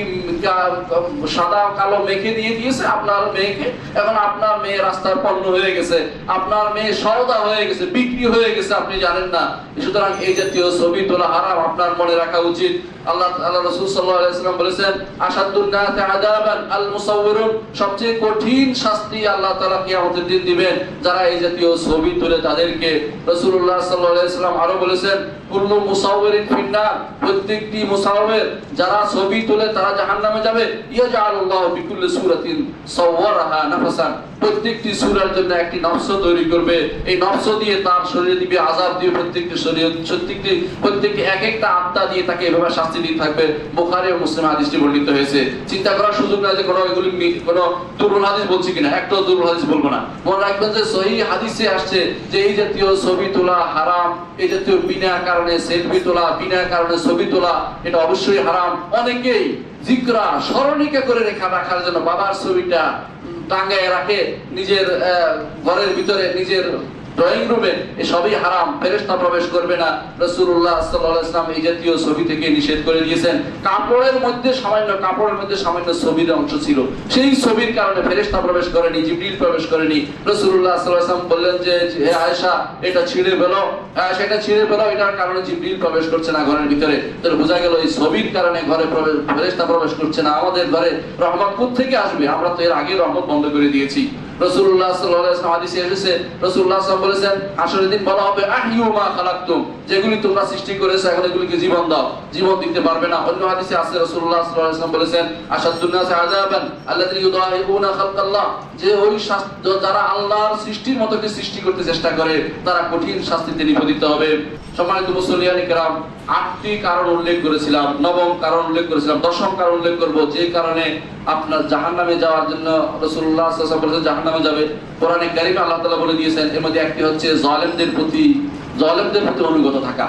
সাদা কালো মেখে দিয়ে দিয়েছে আপনার মেয়েকে। এখন আপনার মেয়ে রাস্তার পণ্য হয়ে গেছে, আপনার মেয়ে সওদা হয়ে গেছে, বিক্রি হয়ে গেছে, আপনি জানেন না। সুতরাং এই জাতীয় ছবি তোলা হারাম, আপনার মনে রাখা উচিত। আল্লাহ রাসূল সাল্লাল্লাহু আলাইহি ওয়াসাল্লাম বলেছেন, আশাদ্দুন নাসি আযাবান আল মুসাউবিরুন, সবচেয়ে কঠিন শাস্তি আল্লাহ তাআলা কিয়ামতের দিন দিবেন যারা এই জাতীয় ছবি তোলে তাদেরকে। রাসূলুল্লাহ সাল্লাল্লাহু আলাইহি ওয়াসাল্লাম আরো বলেছেন, কুল্লু মুসাউবিরিন ফিন্নার, প্রত্যেকটি মুসাউবির যারা ছবি তোলে তারা জাহান্নামে যাবে। ইয়াজআলুল্লাহু বিকুল্লি সূরাতিন সাওয়ারাহা নাফসান, প্রত্যেকটি সূরার জন্য একটি নফস তৈরি করবে, এই নফস দিয়ে তার শরীরে দিবে আযাব দিয়ে, প্রত্যেকটি এক একটা আত্মা দিয়ে তাকে এভাবে শাস্তি দিয়ে থাকবে। বুখারী ও মুসলিম হাদিসটি বর্ণিত হয়েছে। চিন্তা করার সুযোগ নাই যে এগুলি কোনো দুর্বল হাদিস বলছি কিনা, একটাও দুর্বল হাদিস বলবো না। মনে রাখবেন যে সহিহ হাদিসে আসছে যে এই জাতীয় ছবি তোলা হারাম, এই জাতীয় বিনা কারণে সেলফি তোলা, বিনা কারণে ছবি তোলা, এটা অবশ্যই হারাম। অনেকেই জিকরা স্মরণিকা করে রাখার জন্য বাবার ছবিটা টাঙ্গায় রাখে নিজের ঘরের ভিতরে, নিজের ড্রয়িং রুমে, এসবই হারাম, ফেরেশতা প্রবেশ করবে না। রাসূলুল্লাহ সাল্লাল্লাহু আলাইহি ওয়াসাল্লাম এই জাতীয় ছবি থেকে নিষেধ করে দিয়েছেন। কাপড়ের মধ্যে সামান্য ছবির অংশ ছিল, সেই ছবির কারণে ফেরেশতা প্রবেশ করেনি, জিবরিল প্রবেশ করেনি। রাসূলুল্লাহ সাল্লাল্লাহু আলাইহি ওয়াসাল্লাম বললেন যে হে আয়েশা, এটা ছিঁড়ে ফেলো, সেটা ছিঁড়ে ফেলো, এটার কারণে জিবরিল প্রবেশ করছে না ঘরের ভিতরে। তাহলে বোঝা গেল এই ছবির কারণে ঘরে ফেরেশতা প্রবেশ করছে না। আমাদের ঘরে রহমত কোত্থেকে আসবে? আমরা তো এর আগে রহমত বন্ধ করে দিয়েছি। রাসূলুল্লাহ সাল্লাল্লাহু আলাইহি ওয়াসাল্লাম হাদিসে এসেছে, রাসূলুল্লাহ সাল্লাল্লাহু আলাইহি ওয়াসাল্লাম বলেছেন হাসরের দিন বলা হবে আহিয়ু মা খালাকতুম, যেগুলি তোমরা সৃষ্টি করেছো এখন এগুলিকে জীবন দাও, জীবন দিতে পারবে না। অন্য হাদিসে আছে রাসূলুল্লাহ সাল্লাল্লাহু আলাইহি ওয়াসাল্লাম বলেছেন আশাদ্দুন নাসি আযাবান আল্লাযী ইউদাহিউনা খালকাল্লাহ, যে ওই যারা আল্লাহর সৃষ্টির মতকে সৃষ্টি করতে চেষ্টা করে তারা কঠিন শাস্তিতে নিপতিত হবে। সম্মানিত মুসলিয়ান কিরাম, 8টি কারণ উল্লেখ করেছিলাম, 9ম কারণ উল্লেখ করেছিলাম, 10ম কারণ উল্লেখ করব যে কারণে আপনার জাহান্নামে যাওয়ার জন্য রাসূলুল্লাহ সাল্লাল্লাহু আলাইহি ওয়াসাল্লাম বলেছেন জাহান্নামে যাবে। কোরআনে কারীমে আল্লাহ তাআলা বলে দিয়েছেন, এর মধ্যে একটি হচ্ছে জালেমদের প্রতি অনুগত থাকা।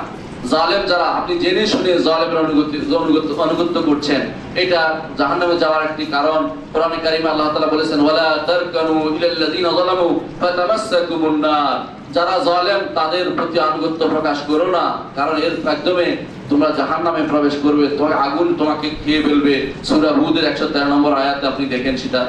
জালেম যারা, আপনি জেনে শুনে জালেমের অনুগত করছেন, এটা জাহান্নামে যাওয়ার একটি কারণ। কোরআনে কারীমে আল্লাহ তাআলা বলেছেন ওয়ালা তারকানু ইলাল্লাযিনা যালামু ফাতামাসসাকুমুন নার, যারা জালেম তাদের প্রতি আনুগত্য প্রকাশ করো না, কারণ এর মাধ্যমে তোমরা জাহান্নামে প্রবেশ করবে, তোমাকে আগুন তোমাকে খেয়ে ফেলবে। সূরা হুদের 113 নম্বর আয়াতে আপনি দেখেন সেটা।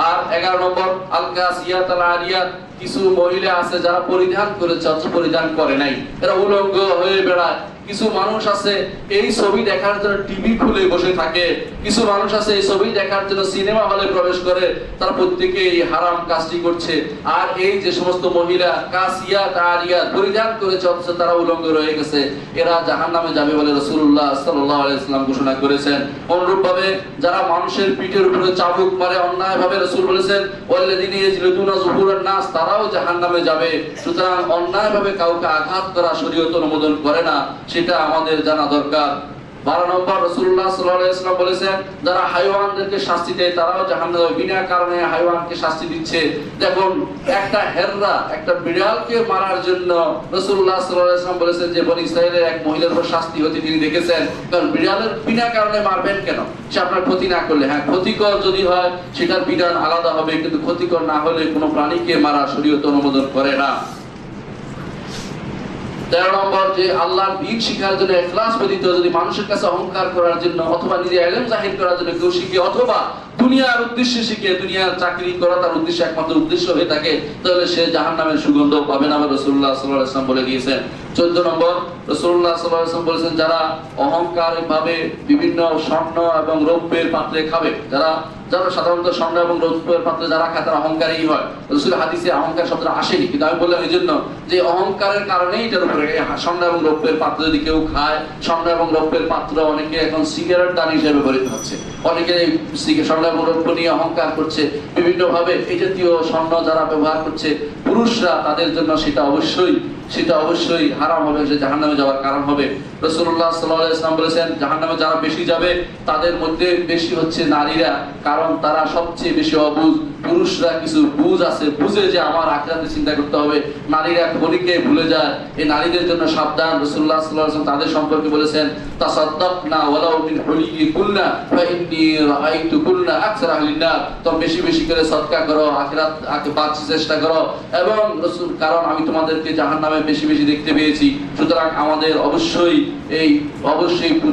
আর 11 নম্বর আল কাসিয়াত আল আরিয়াত, কিছু মহিলা আছে যারা পরিধান করেছে অথচ পরিধান করে নাই, এরা উলঙ্গ হয়ে বেড়ায়। কিছু মানুষ আছে এই ছবি দেখার জন্য টিভি খুলে বসে থাকে, কিছু মানুষ আছে এই ছবি দেখার জন্য সিনেমা হলে প্রবেশ করে, তারা প্রত্যেকে এই হারাম কাজটি করছে। আর এই যে সমস্ত মহিলা কাসিয়াত আরিয়াত পরিধান করেছে অথচ তারা উলঙ্গ রয়ে গেছে, এরা জাহান্নামে যাবে বলে রাসূলুল্লাহ সাল্লাল্লাহু আলাইহি ওয়াসাল্লাম ঘোষণা করেছেন। অনুরূপভাবে যারা মানুষের পিঠের উপরে চাবুক মারে অন্যায়ভাবে, রাসূল বলেছেন ওয়াল্লাযিনা ইয়াজলিদুনা যুহুরান নাস, তারাও জাহান্নামে যাবে। সুতরাং অন্যায়ভাবে কাউকে আঘাত করা শরীয়ত অনুমোদন করে না, সেটা আমাদের জানা দরকার। 12 নম্বর রাসূলুল্লাহ সাল্লাল্লাহু আলাইহি ওয়াসাল্লাম বলেছেন যারা হাইওয়ানদেরকে শাস্তি দেয় তারাও জাহান্নামে যাবে, বিনা কারণে হাইওয়ানকে শাস্তি দিচ্ছে। দেখুন একটা হেররা একটা বিড়ালকে মারার জন্য রাসূলুল্লাহ সাল্লাল্লাহু আলাইহি ওয়াসাল্লাম বলেছেন যে বনী ইসরাঈলের এক মহিলার উপর শাস্তি হতে তিনি দেখেছেন, কারণ বিড়ালের বিনা কারণে মারবেন কেন? সে আপনার ক্ষতি না করলে, হ্যাঁ ক্ষতিকর যদি হয় সেটার বিধান আলাদা হবে, কিন্তু ক্ষতিকর না হলে কোনো প্রাণীকে মারা শরীয়ত অনুমোদন করে না। 13 নম্বর যে আল্লাহর দ্বীন শিখার জন্য ইখলাস ব্যতীত যদি মানুষের কাছে অহংকার করার জন্য অথবা নিজে ইলম জাহির করার জন্য কেউ শিখে অথবা দুনিয়ার উদ্দেশ্যে শিখে, দুনিয়ার চাকরি করা তার উদ্দেশ্য একমাত্র উদ্দেশ্য হয়ে থাকে, তাহলে সে জাহান্নামের সুগন্ধ পাবে না, রাসূলুল্লাহ সাল্লাল্লাহু আলাইহি ওয়াসাল্লাম বলে দিয়েছেন। 14 নম্বর রাসূলুল্লাহ সাল্লাল্লাহু আলাইহি ওয়াসাল্লাম বলেছেন যারা অহংকারভাবে বিভিন্ন স্বর্ণ এবং রৌপ্যের পাত্রে খাবে, যারা সাধারণত স্বর্ণ এবং রৌপ্যের পাত্রে যারা খায় তারা অহংকারী হয়। রাসূল হাদিসে অহংকার শব্দটা আসেনি, কিন্তু আমি বললাম এই জন্য যে অহংকারের কারণেই এটার উপরে স্বর্ণ এবং রৌপ্যের পাত্র যদি কেউ খায়, স্বর্ণ এবং রৌপ্যের পাত্র অনেকে এখন সিগারেট দান হিসেবে ব্যবহৃত হচ্ছে, অনেকে স্বর্ণ এবং রৌপ্য নিয়ে অহংকার করছে বিভিন্ন ভাবে। এই জাতীয় স্বর্ণ যারা ব্যবহার করছে পুরুষরা, তাদের জন্য সেটা অবশ্যই হারাম হবে, যে জাহান্নামে যাওয়ার কারণ হবে। রাসূলুল্লাহ সাল্লাল্লাহু আলাইহি ওয়াসাল্লাম বলেছেন জাহান্নামে যারা বেশি যাবে তাদের মধ্যে বেশি হচ্ছে নারীরা, কারণ তারা সবচেয়ে বেশি অবুঝ। পুরুষরা কিছু বুঝ আছে, বুঝে যে আমার আখিরাতে চিন্তা করতে হবে, নারীরা ক্ষণিকে ভুলে যায়। এই নারীদের জন্য সাবধান। রাসূলুল্লাহ সাল্লাল্লাহু আলাইহি ওয়াসাল্লাম তাদের সম্পর্কে বলেছেন তাসাদদাকনা ওয়ালাউ মিন হুলিকুন্না ফাইন্নী রাআইতুকুন্না আকসার আহলিন নার, তোমরা বেশি বেশি করে সদকা করো, আখিরাতকে বাঁচার চেষ্টা করো, এবং রাসূল কারণ আমি তোমাদেরকে জাহান্নামে বেশি বেশি দেখতে পেয়েছি। সুতরাং আমাদের অবশ্যই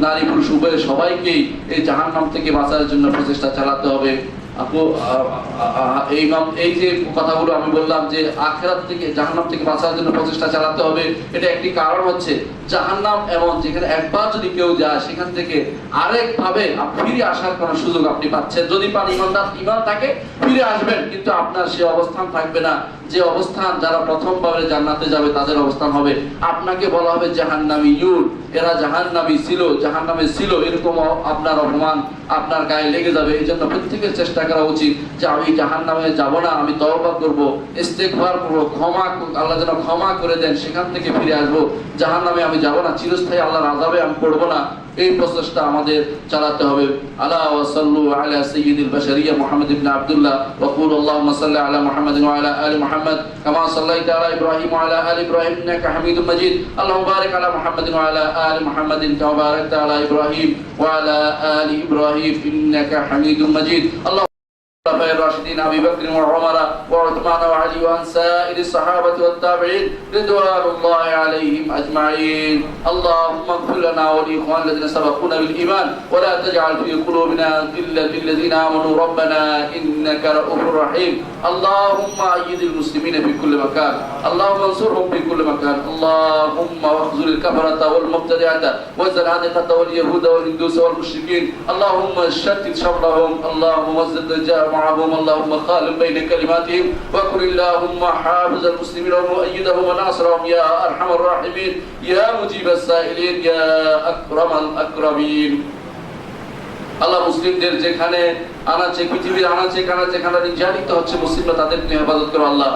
নারী পুরুষ উভয় সবাইকেই এই জাহান্নাম থেকে বাঁচার জন্য প্রচেষ্টা চালাতে হবে। এই যে কথাগুলো আমি বললাম যে আখিরাত থেকে জাহান্নাম থেকে বাঁচার জন্য প্রচেষ্টা চালাতে হবে, এটা একটি কারণ হচ্ছে জাহান্নাম এমন যেখানে একবার যদি কেউ যায় সেখান থেকে আরেক ভাবে ফিরে আসার কোনো সুযোগ আপনি পাচ্ছেন। যদি পান ইমান থাকে ফিরে আসবেন, কিন্তু আপনার সে অবস্থান থাকবে না যে অবস্থান যারা প্রথমবারে জান্নাতে যাবে তাদের অবস্থান হবে। আপনাকে বলা হবে জাহান্নামীয়ুন, এরা জাহান্নামে ছিল, এরকম আপনার অপমান আপনার গায়ে লেগে যাবে। এই জন্য প্রত্যেকের চেষ্টা করা উচিত যে আমি জাহান্নামে যাব না, আমি তওবা করব, ইস্তেগফার করব, আল্লাহ যেন ক্ষমা করে দেন, সেখান থেকে ফিরে আসবো। জাহান্নামে আমি যাব না, চিরস্থায়ী আল্লাহর আযাবে আমি পড়ব না। এই প্রচেষ্টা আমাদের চালাতে হবে। আলা ওয়া সাল্লু আলা সাইয়্যিদিল বাশারিয়া মুহাম্মদ ইবনে আব্দুল্লাহ ওয়া কুল আল্লাহুম্মা সাল্লি আলা মুহাম্মাদিন ওয়া আলা আলি মুহাম্মদ কামা সাল্লাইতা আলা ইব্রাহিম ওয়া আলা আলি ইব্রাহিম ইন্নাকা হামিদুম মাজিদ। আল্লাহুম্মা বারিক আলা মুহাম্মাদিন ওয়া আলা আলি মুহাম্মাদিন কামা বারাকতা আলা ইব্রাহিম ওয়া আলা আলি ইব্রাহিম ইন্নাকা হামিদুম মাজিদ। আল্লাহ الخلفاء الراشدين أبي بكر وعمر وعثمان وعلي وعن سائر الصحابة والتابعين رضوان الله عليهم أجمعين. اللهم اغفر لنا ولإخوان الذين سبقونا بالإيمان ولا تجعل في قلوبنا غلا للذين آمنوا ربنا إنك رؤوف رحيم. اللهم أيد المسلمين في كل مكان، اللهم انصرهم في كل مكان، اللهم واخذل الكفرة والمبتدعة والزنادقة واليهود والهندوس والمشركين، اللهم شتت شملهم، اللهم وزد جمعهم، اللهم خالف بين كلماتهم، وكن اللهم حافظ المسلمين ومؤيدهم وناصرهم يا أرحم الراحمين يا مجيب السائلين يا أكرم الأكرمين. আল্লাহ মুসলিমদের যেখানে আনাচে পৃথিবীর আনাচে কানাচে যেখানে নির্যাতিত হচ্ছে মুসলিমরা তাদের তুমি হেফাজত করো আল্লাহ।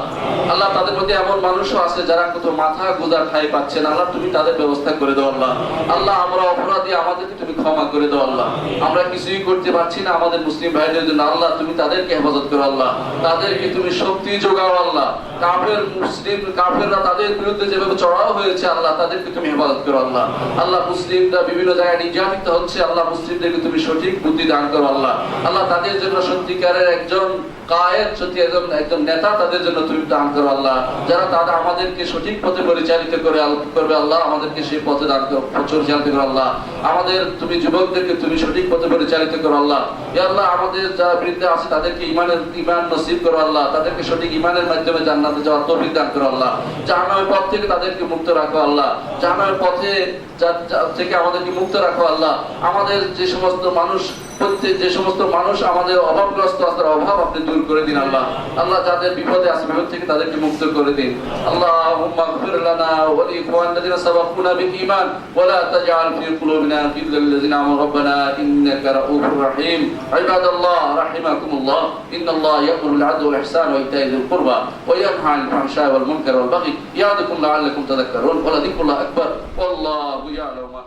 আল্লাহ তাদের মধ্যে এমন মানুষও আছে যারা কোথাও মাথা গোঁজার ঠাঁই পাচ্ছে না, আল্লাহ তুমি তাদের ব্যবস্থা করে দাও আল্লাহ। আল্লাহ আমরা অপরাধী, আমাদেরকে তুমি ক্ষমা করে দাও আল্লাহ। আমরা কিছুই করতে পারছি না আমাদের মুসলিম ভাইদের জন্য, আল্লাহ তুমি তাদেরকে হেফাজত করো আল্লাহ, তাদেরকে তুমি শক্তি যোগাও আল্লাহ। কাফের মুসলিম কাফেররা তাদের বিরুদ্ধে যেভাবে চড়াও হয়েছে আল্লাহ তাদেরকে তুমি হেফাজত করো আল্লাহ। আল্লাহ মুসলিমরা বিভিন্ন জায়গায় নির্যাতিত হচ্ছে, আল্লাহ মুসলিমদেরকে তুমি সঠিক বুদ্ধি দান করো আল্লাহ। আল্লাহ তাদের জন্য সত্যিকারের একজন কায়েদ, সত্যি একজন নেতা তাদের জন্য তুমি দান করো আল্লাহ, যারা তারা আমাদেরকে সঠিক পথে পরিচালিত করবে আল্লাহ, আমাদেরকে সেই পথে দান করো, পরিচালিত করো আল্লাহ। আমাদের তুমি যুবকদেরকে তুমি সঠিক পথে পরিচালিত করো আল্লাহ। ইয়া আল্লাহ আমাদের যারা বৃদ্ধ আছে তাদেরকে ঈমান নসিব করো আল্লাহ, তাদেরকে সঠিক ঈমানের মাধ্যমে জান্নাতে যাওয়ার তৌফিক দান করো আল্লাহ। জাহান্নামের পথ থেকে তাদেরকে মুক্ত রাখো আল্লাহ, জাহান্নামের পথে থেকে আমাদেরকে মুক্ত রাখো আল্লাহ। আমাদের যে সমস্ত মানুষ আমাদের অভাবগ্রস্ত আছে অভাব আপনি দূর করে দিন আল্লাহ। আল্লাহ যাদের বিপদে আছে বিপদ থেকে তাদেরকে মুক্ত করে দিন। আল্লাহুম্মা ইগফির লানা ওয়া লিইখওয়ানিনা সাবাকুনা বিল ঈমান ওয়া লা তাজআল ফি কুলুবিনা গিল্লাল লিল্লাযিনা আমানু রাব্বানা ইন্নাকা রাউফুর রাহিম। ইবাদাল্লাহ রাহিমাকুমুল্লাহ, ইন্নাল্লাহা ইয়া'মুরু বিল 'আদলি ওয়াল ইহসানি ওয়া ইতা'i যিল কুরবা ওয়া ইয়ানহা 'আনিল ফাহশা'i ওয়াল মুনকারি ওয়াল বাগই ইয়া'যুকুম লা'আল্লাকুম তাযাক্কারুন ওয়া লাযিকরুল্লাহি আকবার ওয়াল্লাহু ইয়া'লামু মা